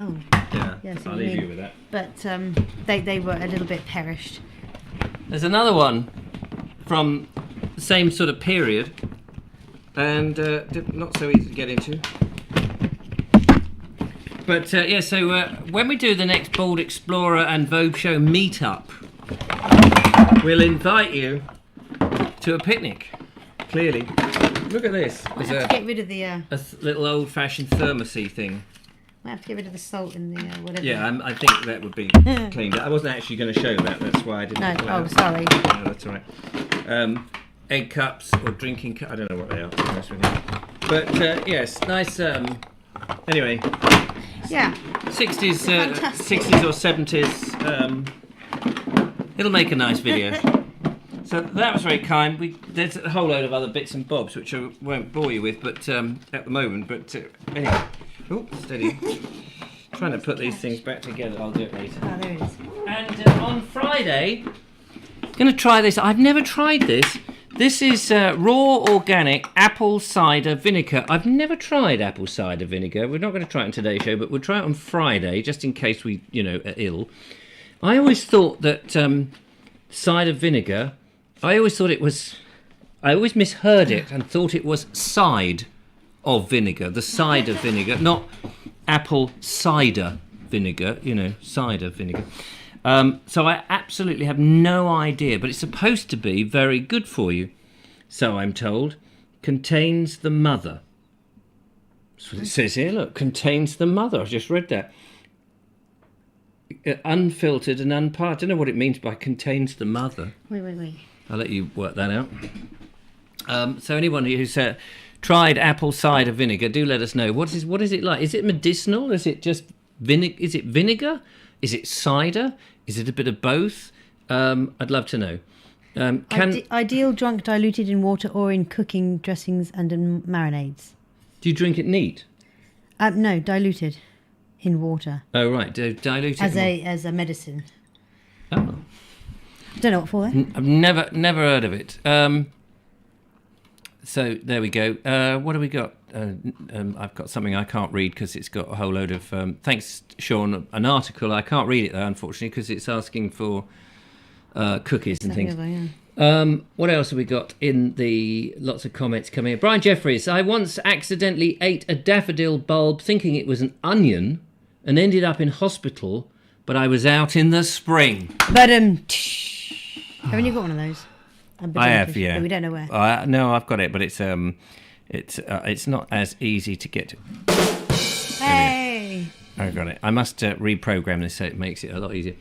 Yeah, yes, I'll I leave mean, you with that. but they were a little bit perished. There's another one from the same sort of period, and not so easy to get into. But so when we do the next Bold Explorer and Vobes Show meet-up, we'll invite you to a picnic. Clearly, look at this. I There's have to get rid of the. a little old-fashioned thermosy thing. I have to get rid of the salt in the whatever. Yeah, I think that would be cleaned up. I wasn't actually going to show that. That's why I didn't. No, pull it oh, out. sorry. No, that's all right. Egg cups or drinking cups. I don't know what they are, to be honest with you. But yes, nice. Anyway, Yeah. 60s, Fantastic. 60s or 70s. It'll make a nice video. So that was very kind. There's a whole load of other bits and bobs which I won't bore you with, but at the moment. But anyway, oh, steady. Trying to put these things back together. I'll do it later. Oh, there it is. And on Friday, going to try this. I've never tried this. This is raw organic apple cider vinegar. I've never tried apple cider vinegar. We're not going to try it in today's show, but we'll try it on Friday, just in case we, are ill. I always thought that cider vinegar, I always misheard it and thought it was side of vinegar, the cider vinegar, not apple cider vinegar, cider vinegar. So I absolutely have no idea, but it's supposed to be very good for you. So I'm told, contains the mother. That's what it says here, look, contains the mother. I've just read that. Unfiltered and unparted. I don't know what it means by contains the mother. Wait. I'll let you work that out. So anyone who's tried apple cider vinegar, do let us know. What is it like? Is it medicinal? Is it just Is it vinegar? Is it cider? Is it a bit of both? I'd love to know. Ideal drunk diluted in water or in cooking dressings and in marinades. Do you drink it neat? No, diluted in water. Oh right, dilute it as a medicine. Oh. Don't know what for. I've never heard of it. So there we go. What have we got? I've got something I can't read because it's got a whole load of. Thanks, Sean. An article. I can't read it though, unfortunately, because it's asking for cookies and things. What else have we got in the lots of comments coming in? Brian Jeffries. I once accidentally ate a daffodil bulb thinking it was an onion, and ended up in hospital. But I was out in the spring. But haven't you got one of those? I have, yeah. But we don't know where. No, I've got it, but it's not as easy to get to. Hey! I got it. I must reprogram this so it makes it a lot easier.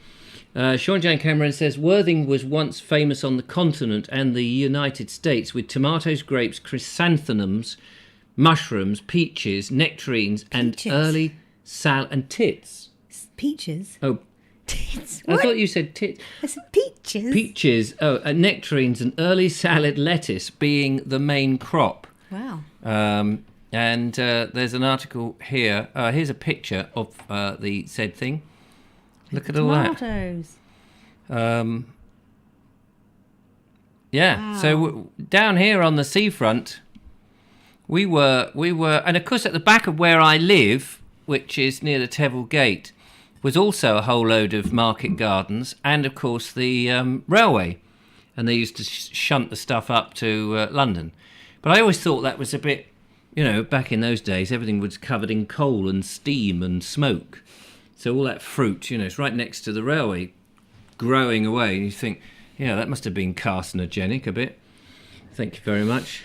Sean Jan Cameron says Worthing was once famous on the continent and the United States with tomatoes, grapes, chrysanthemums, mushrooms, peaches, nectarines, and early and tits. Peaches? Oh. Tits? I thought you said tits. I said peaches. Peaches. Oh, nectarines and early salad lettuce being the main crop. Wow. And there's an article here. Here's a picture of the said thing. Look at all that. Tomatoes. Yeah. Wow. So down here on the seafront, we were, and of course at the back of where I live, which is near the Tevill Gate, was also a whole load of market gardens, and of course the railway, and they used to shunt the stuff up to London. But I always thought that was a bit, back in those days, everything was covered in coal and steam and smoke. So all that fruit, it's right next to the railway, growing away. And you think, yeah, that must have been carcinogenic a bit. Thank you very much.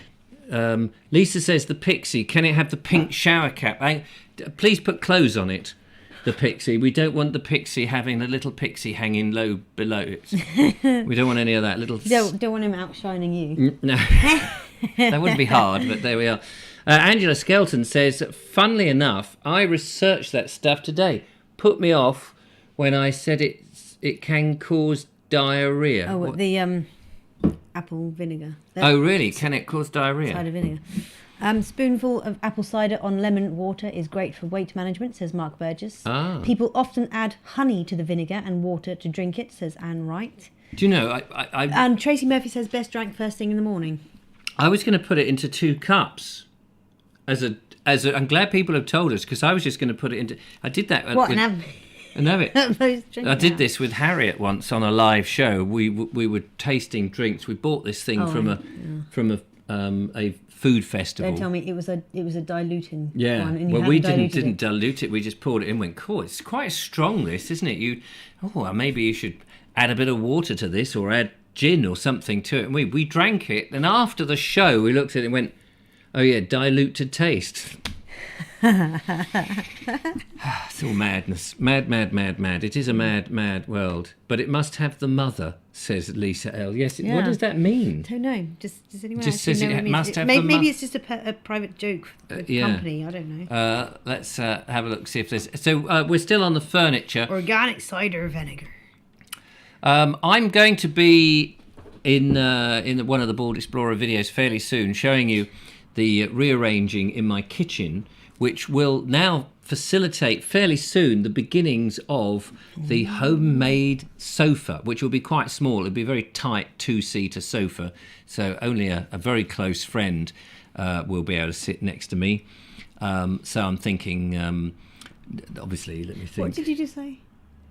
Lisa says the Pixie, can it have the pink shower cap? Please put clothes on it. The Pixie. We don't want the Pixie having the little Pixie hanging low below it. We don't want any of that little. Don't want him outshining you. No, that wouldn't be hard. But there we are. Angela Skelton says, funnily enough, I researched that stuff today. Put me off when I said it can cause diarrhea. Oh, what? The apple vinegar. Oh, really? Can it cause diarrhea? Cider vinegar. Spoonful of apple cider on lemon water is great for weight management, says Mark Burgess. Ah. People often add honey to the vinegar and water to drink it, says Anne Wright. Do you know, And Tracy Murphy says best drank first thing in the morning. I was going to put it into 2 cups. I'm glad people have told us, because I was just going to put it into... I did that... And have it. I did this with Harriet once on a live show. We were tasting drinks. We bought this thing from a food festival. Don't tell me it was a diluting one. Yeah. And Well, we didn't dilute it. We just poured it in. Went, cool. It's quite strong, this, isn't it? Maybe you should add a bit of water to this, or add gin or something to it. And we drank it. And after the show, we looked at it and went, oh yeah, diluted taste. It's all madness. Mad. It is a mad world. But it must have the mother, says Lisa L. Yes, Yeah. what does that mean? Don't know. Does anyone Just actually says know it what means? must have Maybe the it's just a private joke with yeah. company. I don't know. Let's have a look, see if there's... So we're still on the furniture. Organic cider vinegar. I'm going to be in one of the Bald Explorer videos fairly soon, showing you the rearranging in my kitchen, which will now facilitate fairly soon the beginnings of the homemade sofa, which will be quite small. It'll be a very tight 2-seater sofa, so only a very close friend will be able to sit next to me. So I'm thinking, obviously, let me think. What did you just say?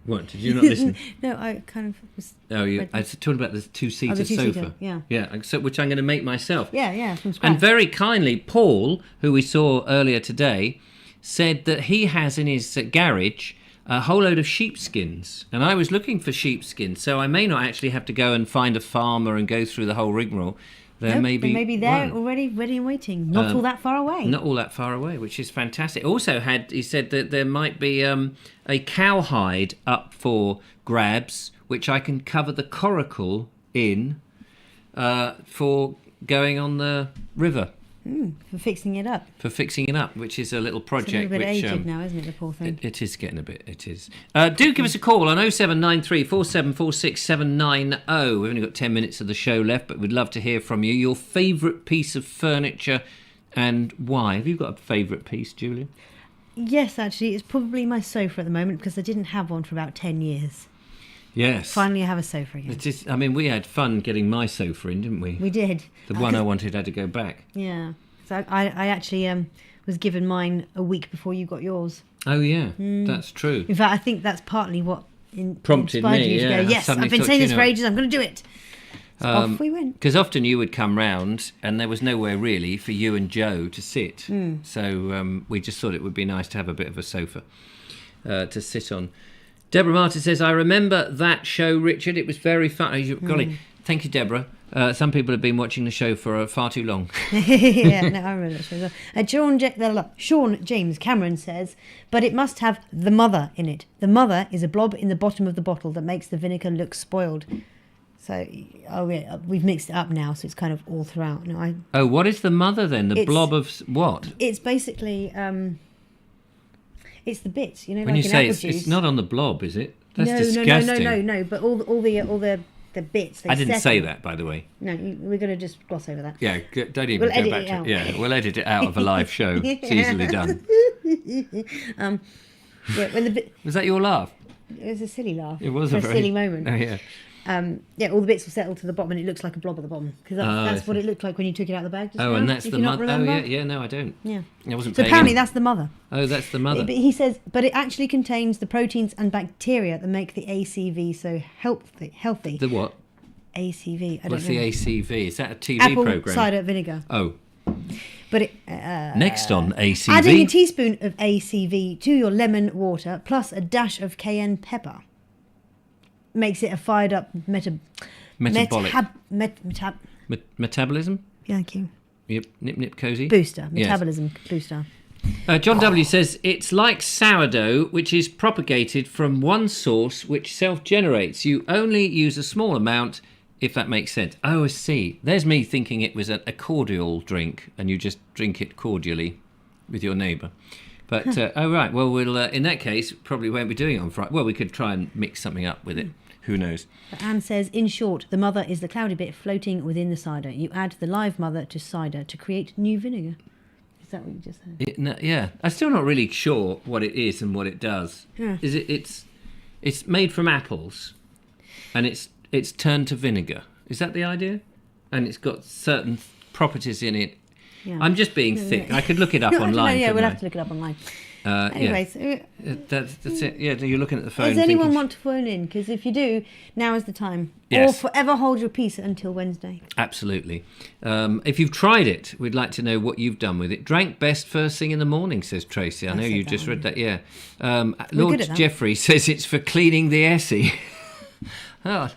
What, did you not listen? No, I kind of was... Oh, I was talking about the 2-seater two-seater, sofa. yeah. Yeah, so, which I'm going to make myself. Yeah, from scratch. And very kindly, Paul, who we saw earlier today, said that he has in his garage a whole load of sheepskins. And I was looking for sheepskins, so I may not actually have to go and find a farmer and go through the whole rigmarole. There may be they may be there one. already, ready and waiting. Not all that far away. Not all that far away, which is fantastic. Also he said that there might be a cowhide up for grabs, which I can cover the coracle in for going on the river. For fixing it up. Which is a little project. It's a little bit which, aged now, isn't it, the poor thing? It is getting a bit, it is. Do give us a call on 0793 4746 790. We've only got 10 minutes of the show left, but we'd love to hear from you. Your favourite piece of furniture and why. Have you got a favourite piece, Julia? Yes, actually, it's probably my sofa at the moment, because I didn't have one for about 10 years. Yes. Finally, I have a sofa again. It is, I mean, we had fun getting my sofa in, didn't we? We did. The one I wanted had to go back. Yeah. So I actually was given mine a week before you got yours. Oh, yeah. That's true. In fact, I think that's partly what Prompted inspired me, you to yeah. go, yes, I've been saying this for ages, I'm going to do it. So off we went. Because often you would come round and there was nowhere really for you and Joe to sit. So we just thought it would be nice to have a bit of a sofa to sit on. Deborah Martin says, I remember that show, Richard. It was very fun. Golly, thank you, Deborah. Some people have been watching the show for far too long. Yeah, no, I remember that show as well. Sean James Cameron says, but it must have the mother in it. The mother is a blob in the bottom of the bottle that makes the vinegar look spoiled. So, we've mixed it up now, so it's kind of all throughout. No, what is the mother then? The blob of what? It's basically... it's the bits, you know. When like you in say apple juice. it's not on the blob, is it? That's no, disgusting. No. But all the bits. They I didn't settle. say that, by the way. No, we're going to just gloss over that. Yeah, don't even We'll go back to it. Yeah, we'll edit it out of a live show. It's easily done. Yeah, when the Was that your laugh? it was a silly laugh. It was for a very silly moment. Oh yeah. All the bits will settle to the bottom, and it looks like a blob at the bottom because that's what it looked like when you took it out of the bag. Just now, And that's if the you not mother. Oh remember. yeah. No, I don't. Yeah. I wasn't. So paying apparently any- that's the mother. Oh, that's the mother. But he says, but it actually contains the proteins and bacteria that make the ACV so healthy. The what? ACV. I don't What's know. the ACV? Is that a TV Apple program? cider vinegar. Oh. But it, Next on ACV. adding a teaspoon of ACV to your lemon water plus a dash of cayenne pepper makes it a fired up Metabolic. Metabolism. Thank you. Yep. Nip cozy. Booster. Yes. Metabolism booster. John W. says it's like sourdough, which is propagated from one source, which self-generates. You only use a small amount, if that makes sense. Oh, I see. There's me thinking it was a cordial drink, and you just drink it cordially with your neighbour. But oh right, well we'll in that case probably won't be doing it on Friday. Well, we could try and mix something up with it. Who knows? Anne says, in short, the mother is the cloudy bit floating within the cider. You add the live mother to cider to create new vinegar. that what you just said? Yeah, I'm still not really sure what it is and what it does. Yeah. Is it's made from apples, and it's turned to vinegar. Is that the idea? And it's got certain properties in it. Yeah. I'm just being thick. I could look it up No, I don't know, online. yeah, couldn't we'll I? have to look it up online. Yeah. Anyways, That's it. Yeah, you're looking at the phone. does anyone thinking, want to phone in? Because if you do, now is the time. Yes. Or forever hold your peace until Wednesday. Absolutely. If you've tried it, we'd like to know what you've done with it. Drank best first thing in the morning, says Tracy. I know said you that just one. read that, yeah. good Lord at that. Jeffrey says it's for cleaning the Essie. Oh,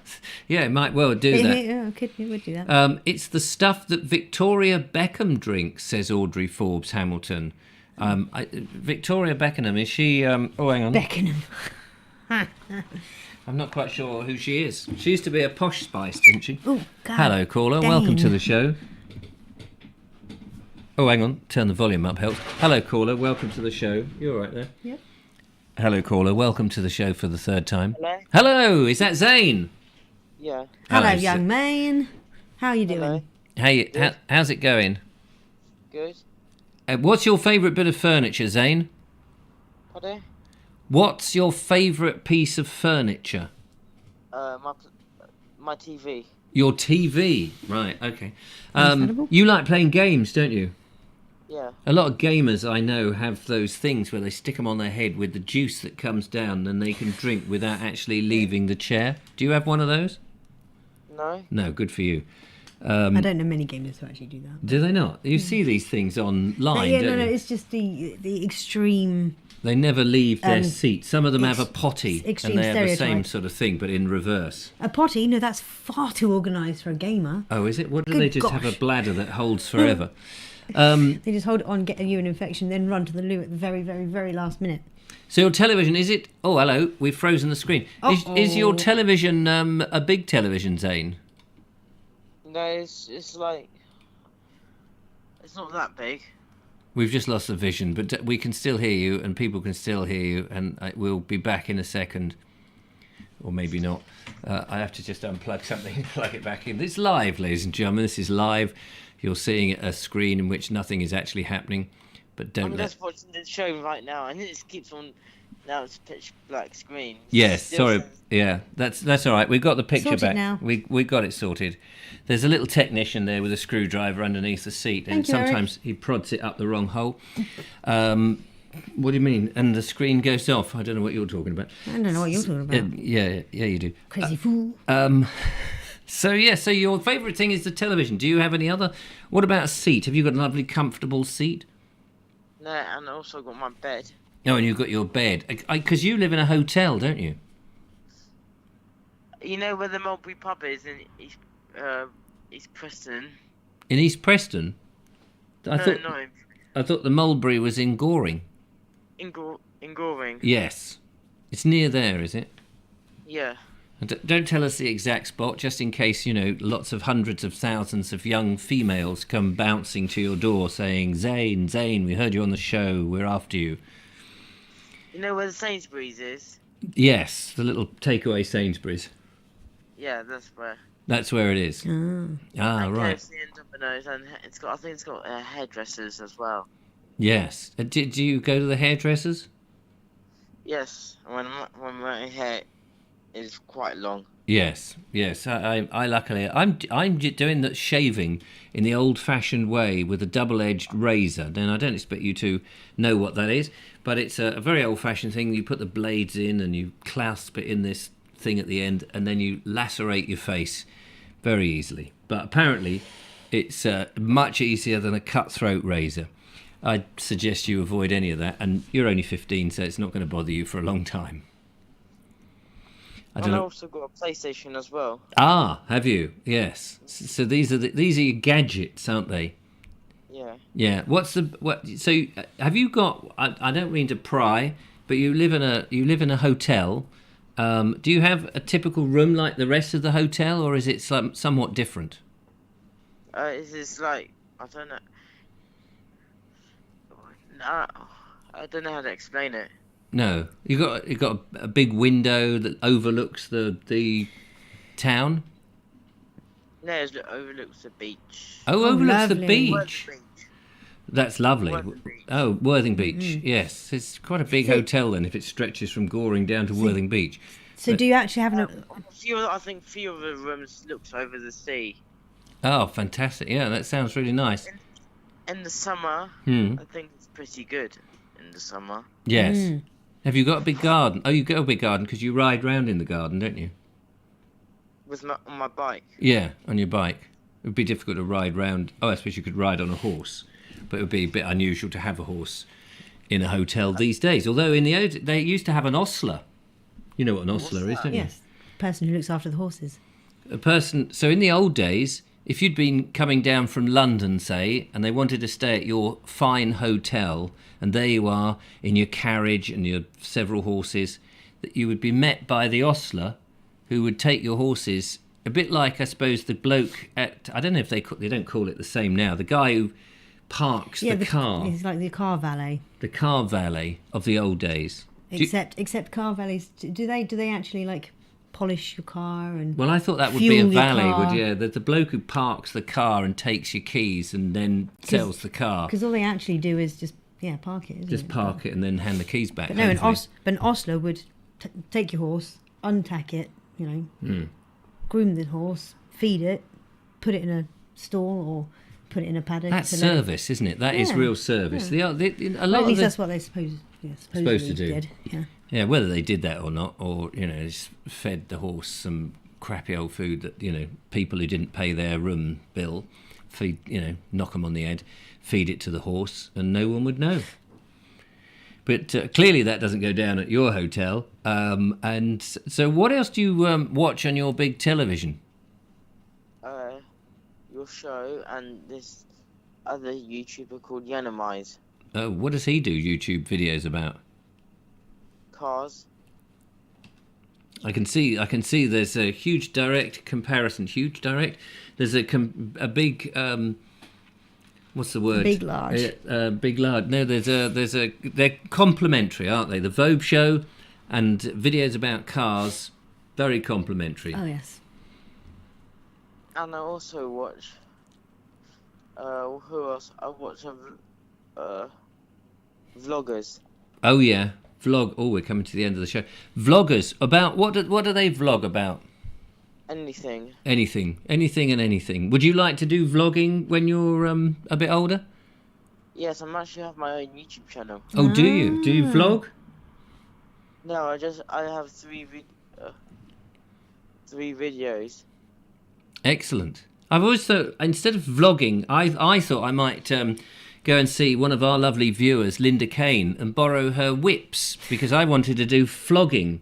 yeah, it might well do that. Yeah, it would do that. It's the stuff that Victoria Beckham drinks, says Audrey Forbes Hamilton. Victoria Beckham, is she... hang on. Beckenham. I'm not quite sure who she is. She used to be a Posh Spice, didn't she? Oh, God. Hello, caller. dang. Welcome to the show. Oh, hang on. Turn the volume up, helps. Hello, caller. Welcome to the show. You all right there? Yep. Hello, caller. Welcome to the show for the third time. Hello? Hello. Is that Zane? Yeah. Hello, Hello, young man. How are you doing? Hello. Hey, how's it going? Good. What's your favourite bit of furniture, Zane? Pardon? What's your favourite piece of furniture? My TV. Your TV. Right, okay. Understandable. You like playing games, don't you? Yeah. A lot of gamers I know have those things where they stick them on their head with the juice that comes down and they can drink without actually leaving the chair. Do you have one of those? No. No, good for you. I don't know many gamers who actually do that. Do they not? You see these things online, Yeah, don't no, you? it's just the extreme. They never leave their seat. Some of them have a potty extreme and they have the same stereotype. sort of thing, but in reverse. A potty? No, that's far too organised for a gamer. Oh, is it? What do Good they just have a gosh. bladder that holds forever? They just hold it on, get a urine infection, then run to the loo at the very, very, very last minute. So your television, is it... Oh, hello, we've frozen the screen. Is your television a big television, Zane? No, it's like... It's not that big. We've just lost the vision, but we can still hear you, and people can still hear you, and we'll be back in a second. Or maybe not. I have to just unplug something and plug it back in. It's live, ladies and gentlemen. This is live. You're seeing a screen in which nothing is actually happening. But don't I'm let... just watching the show right now, and it just keeps on... Now it's pitch black screen. Yes, Still sorry. says- Yeah, that's all right. We've got the picture Sorted back. now. We got it sorted. There's a little technician there with a screwdriver underneath the seat, and Thank you, Eric. sometimes he prods it up the wrong hole. What do you mean? And the screen goes off. I don't know what you're talking about. I don't know what you're talking about. Yeah, you do. Crazy fool. So your favourite thing is the television. Do you have any other? What about a seat? Have you got a lovely, comfortable seat? No, and I also got my bed. Oh, and you've got your bed. Because you live in a hotel, don't you? You know where the Mulberry pub is in East Preston? In East Preston? I thought the Mulberry was in Goring. In Goring. Yes. It's near there, is it? Yeah. Don't tell us the exact spot, just in case, lots of hundreds of thousands of young females come bouncing to your door saying, Zane, we heard you on the show, we're after you. You know where the Sainsbury's is? Yes, the little takeaway Sainsbury's. Yeah, that's where. That's where it is. And Right. KFC and Domino's, and I think it's got hairdressers as well. Yes. Do you go to the hairdressers? Yes, when my hair is quite long. Yes. I luckily I'm doing the shaving in the old-fashioned way with a double-edged razor. Then I don't expect you to know what that is, but it's a very old-fashioned thing. You put the blades in and you clasp it in this thing at the end, and then you lacerate your face very easily. But apparently, it's much easier than a cutthroat razor. I'd suggest you avoid any of that, and you're only 15, so it's not going to bother you for a long time. I also got a PlayStation as well. Ah, have you? Yes. So these are your gadgets, aren't they? Yeah. Yeah. So have you got? I don't mean to pry, but you live in a hotel. Do you have a typical room like the rest of the hotel, or is it somewhat different? It's like I don't know. No, I don't know how to explain it. No, you got a big window that overlooks the town. No, it overlooks the beach. Oh, overlooks the lovely. beach. Where's the beach? That's lovely. Worthing Beach. Oh, Worthing Beach. Yes, it's quite a big hotel then if it stretches from Goring down to Worthing Beach. So do you actually have an? I think few of the rooms looks over the sea. Oh, fantastic! Yeah, that sounds really nice. In the summer, Hmm. I think it's pretty good in the summer. Yes. Have you got a big garden? Oh, you got a big garden because you ride round in the garden, don't you? On my bike. Yeah, on your bike. It would be difficult to ride round. Oh, I suppose you could ride on a horse, but it would be a bit unusual to have a horse in a hotel these days. Although they used to have an ostler. You know what an ostler is, don't you? Yes, person who looks after the horses. A person. So in the old days, if you'd been coming down from London, say, and they wanted to stay at your fine hotel, and there you are in your carriage and your several horses, that you would be met by the ostler, who would take your horses. A bit like, I suppose, the bloke at, I don't know if they don't call it the same now, the guy who parks the car. It's like the car valet. The car valet of the old days. Except car valets, do they actually like polish your car and? Well, I thought that would be a valet, the bloke who parks the car and takes your keys and then sells the car. Because all they actually do is just park it. Just park it and then hand the keys back. But no, an ostler would take your horse, untack it, groom the horse, feed it, put it in a stall or put it in a paddock. That's service, isn't it? That is real service. Yeah. At least that's what they're supposed to do. Did. Yeah. Yeah, whether they did that or not, or just fed the horse some crappy old food that people who didn't pay their room bill feed, knock them on the head, feed it to the horse, and no one would know. But clearly that doesn't go down at your hotel. And so, what else do you watch on your big television? Your show and this other YouTuber called Yanamize. Oh, what does he do YouTube videos about? Cars. I can see there's a huge direct comparison. Huge direct? There's a big... what's the word? Big large. Big large. No, they're complementary, aren't they? The Vobes Show and videos about cars, very complementary. Oh, yes. And I also watch... who else? I watch vloggers. Oh, yeah. Vlog. Oh, we're coming to the end of the show. Vloggers. About what do they vlog about? Anything. Anything and anything. Would you like to do vlogging when you're a bit older? Yes, I'm actually have my own YouTube channel. Oh, do you? Do you vlog? No, I have three videos. Excellent. I've always thought, instead of vlogging, I thought I might go and see one of our lovely viewers, Linda Kane, and borrow her whips, because I wanted to do flogging.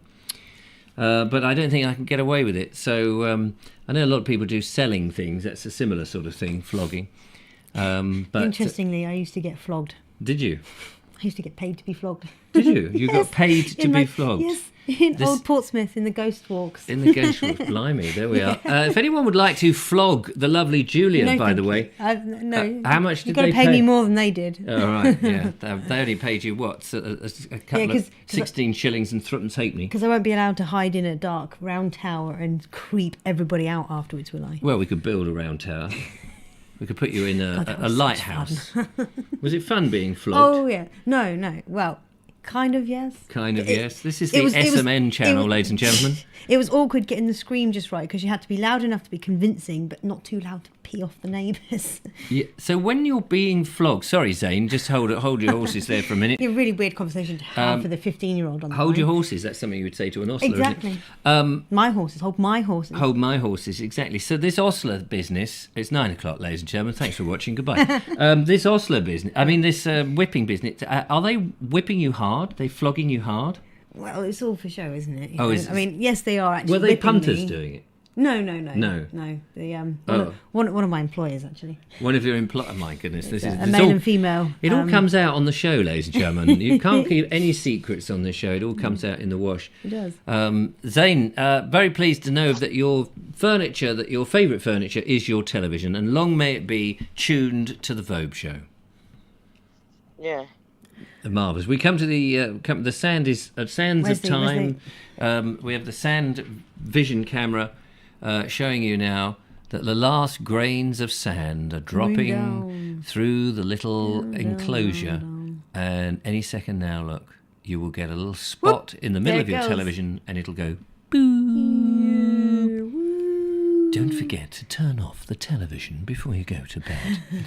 But I don't think I can get away with it. So I know a lot of people do selling things. That's a similar sort of thing, flogging. But interestingly, I used to get flogged. Did you? I used to get paid to be flogged. Did you? You got paid to be flogged? Yes, in Old Portsmouth, in the Ghost Walks. In the Ghost Walks, blimey, there we are. If anyone would like to flog the lovely Julia, No, by the thank way... you. No. How much did You've got to they pay me more than they did. Oh, right, yeah. They only paid you, what, a couple of 16 shillings and threepence halfpenny? Because I won't be allowed to hide in a dark round tower and creep everybody out afterwards, will I? Well, we could build a round tower. We could put you in a lighthouse. Was it fun being flogged? Oh, yeah. No. Well, kind of, yes. Kind of, yes. This is the SMN channel, ladies and gentlemen. It was awkward getting the scream just right, because you had to be loud enough to be convincing, but not too loud to pee off the neighbours. Yeah. So when you're being flogged... Sorry, Zane, just hold your horses there for a minute. It's a really weird conversation to have for the 15-year-old on the Hold line. your horses, that's something you would say to an ostler, Exactly. Isn't it? My horses, hold my horses. Hold my horses, exactly. So this ostler business... It's 9 o'clock, ladies and gentlemen. Thanks for watching. Goodbye. This ostler business... this whipping business... are they whipping you hard? Are they flogging you hard? Well, it's all for show, isn't it? Is it? I mean, yes, they are actually. Were they whipping punters me. doing it? No. The one of my employers actually. One of your employers. Oh my goodness, this is a male and female. It all comes out on the show, ladies and gentlemen. You can't keep any secrets on this show. It all comes out in the wash. It does. Zane, very pleased to know that your favourite furniture is your television, and long may it be tuned to the Vobes Show. Yeah. Marvellous. We come to the sands of time. We have the sand vision camera showing you now that the last grains of sand are dropping through the little enclosure, and any second now, look, you will get a little spot in the middle of your television, and it'll go boo. Don't forget to turn off the television before you go to bed. Do you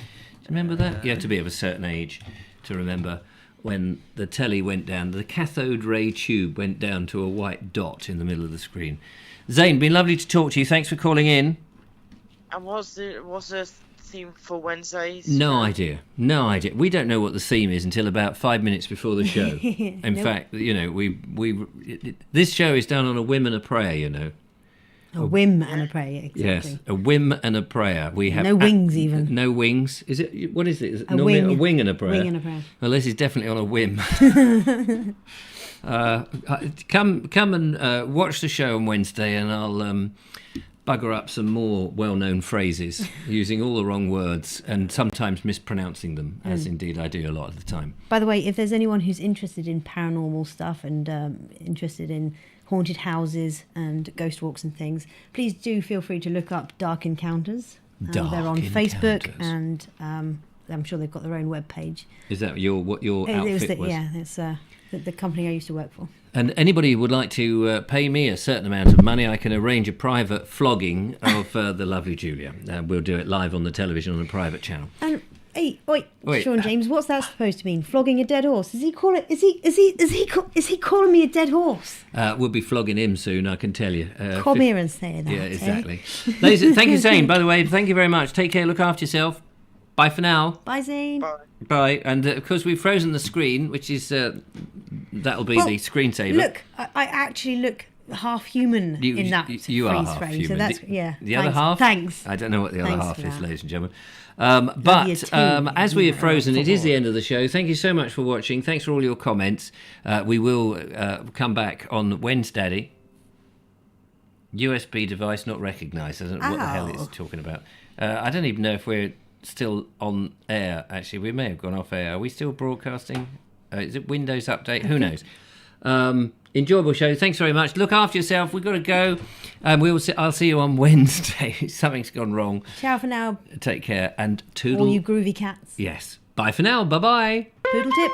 remember that? You have to be of a certain age to remember when the telly went down, the cathode ray tube went down to a white dot in the middle of the screen. Zane, been lovely to talk to you. Thanks for calling in. And what's the theme for Wednesdays? No idea. We don't know what the theme is until about 5 minutes before the show. In fact, you know, this show is done on a whim and a prayer, you know. A whim and a prayer, exactly. Yes, a whim and a prayer. We have no wings even. No wings. Is it? What is it? Is it a normally wing. A wing and a prayer. Wing and a prayer. Well, this is definitely on a whim. Come and watch the show on Wednesday, and I'll bugger up some more well-known phrases using all the wrong words and sometimes mispronouncing them, as indeed I do a lot of the time. By the way, if there's anyone who's interested in paranormal stuff and interested in haunted houses and ghost walks and things, please do feel free to look up Dark Encounters. They're on Facebook, and I'm sure they've got their own webpage. Is that what your outfit was? Yeah, it's the company I used to work for. And anybody who would like to pay me a certain amount of money, I can arrange a private flogging of the lovely Julia. We'll do it live on the television on a private channel. And hey, wait, Sean James, what's that supposed to mean? Flogging a dead horse? Is he calling me a dead horse? We'll be flogging him soon, I can tell you. Come here and say that. Yeah, exactly. Ladies, thank you, Zane. By the way, thank you very much. Take care. Look after yourself. Bye for now. Bye, Zane. Bye. And of course, we've frozen the screen, which is that'll be the screensaver. Look, I actually look half human in that you are freeze half frame. human. So that's the other half. Thanks. I don't know what the other half is, that. ladies and gentlemen. But as we have frozen, it is the end of the show. Thank you so much for watching. Thanks for all your comments. We will come back on Wednesday. USB device not recognised. I don't know what the hell it's talking about. I don't even know if we're still on air. Actually, we may have gone off air. Are we still broadcasting? Is it Windows Update? Who knows? Enjoyable show. Thanks very much. Look after yourself. We've got to go. I'll see you on Wednesday. Something's gone wrong. Ciao for now. Take care and toodle. All you groovy cats. Yes. Bye for now. Bye-bye. Poodle tip.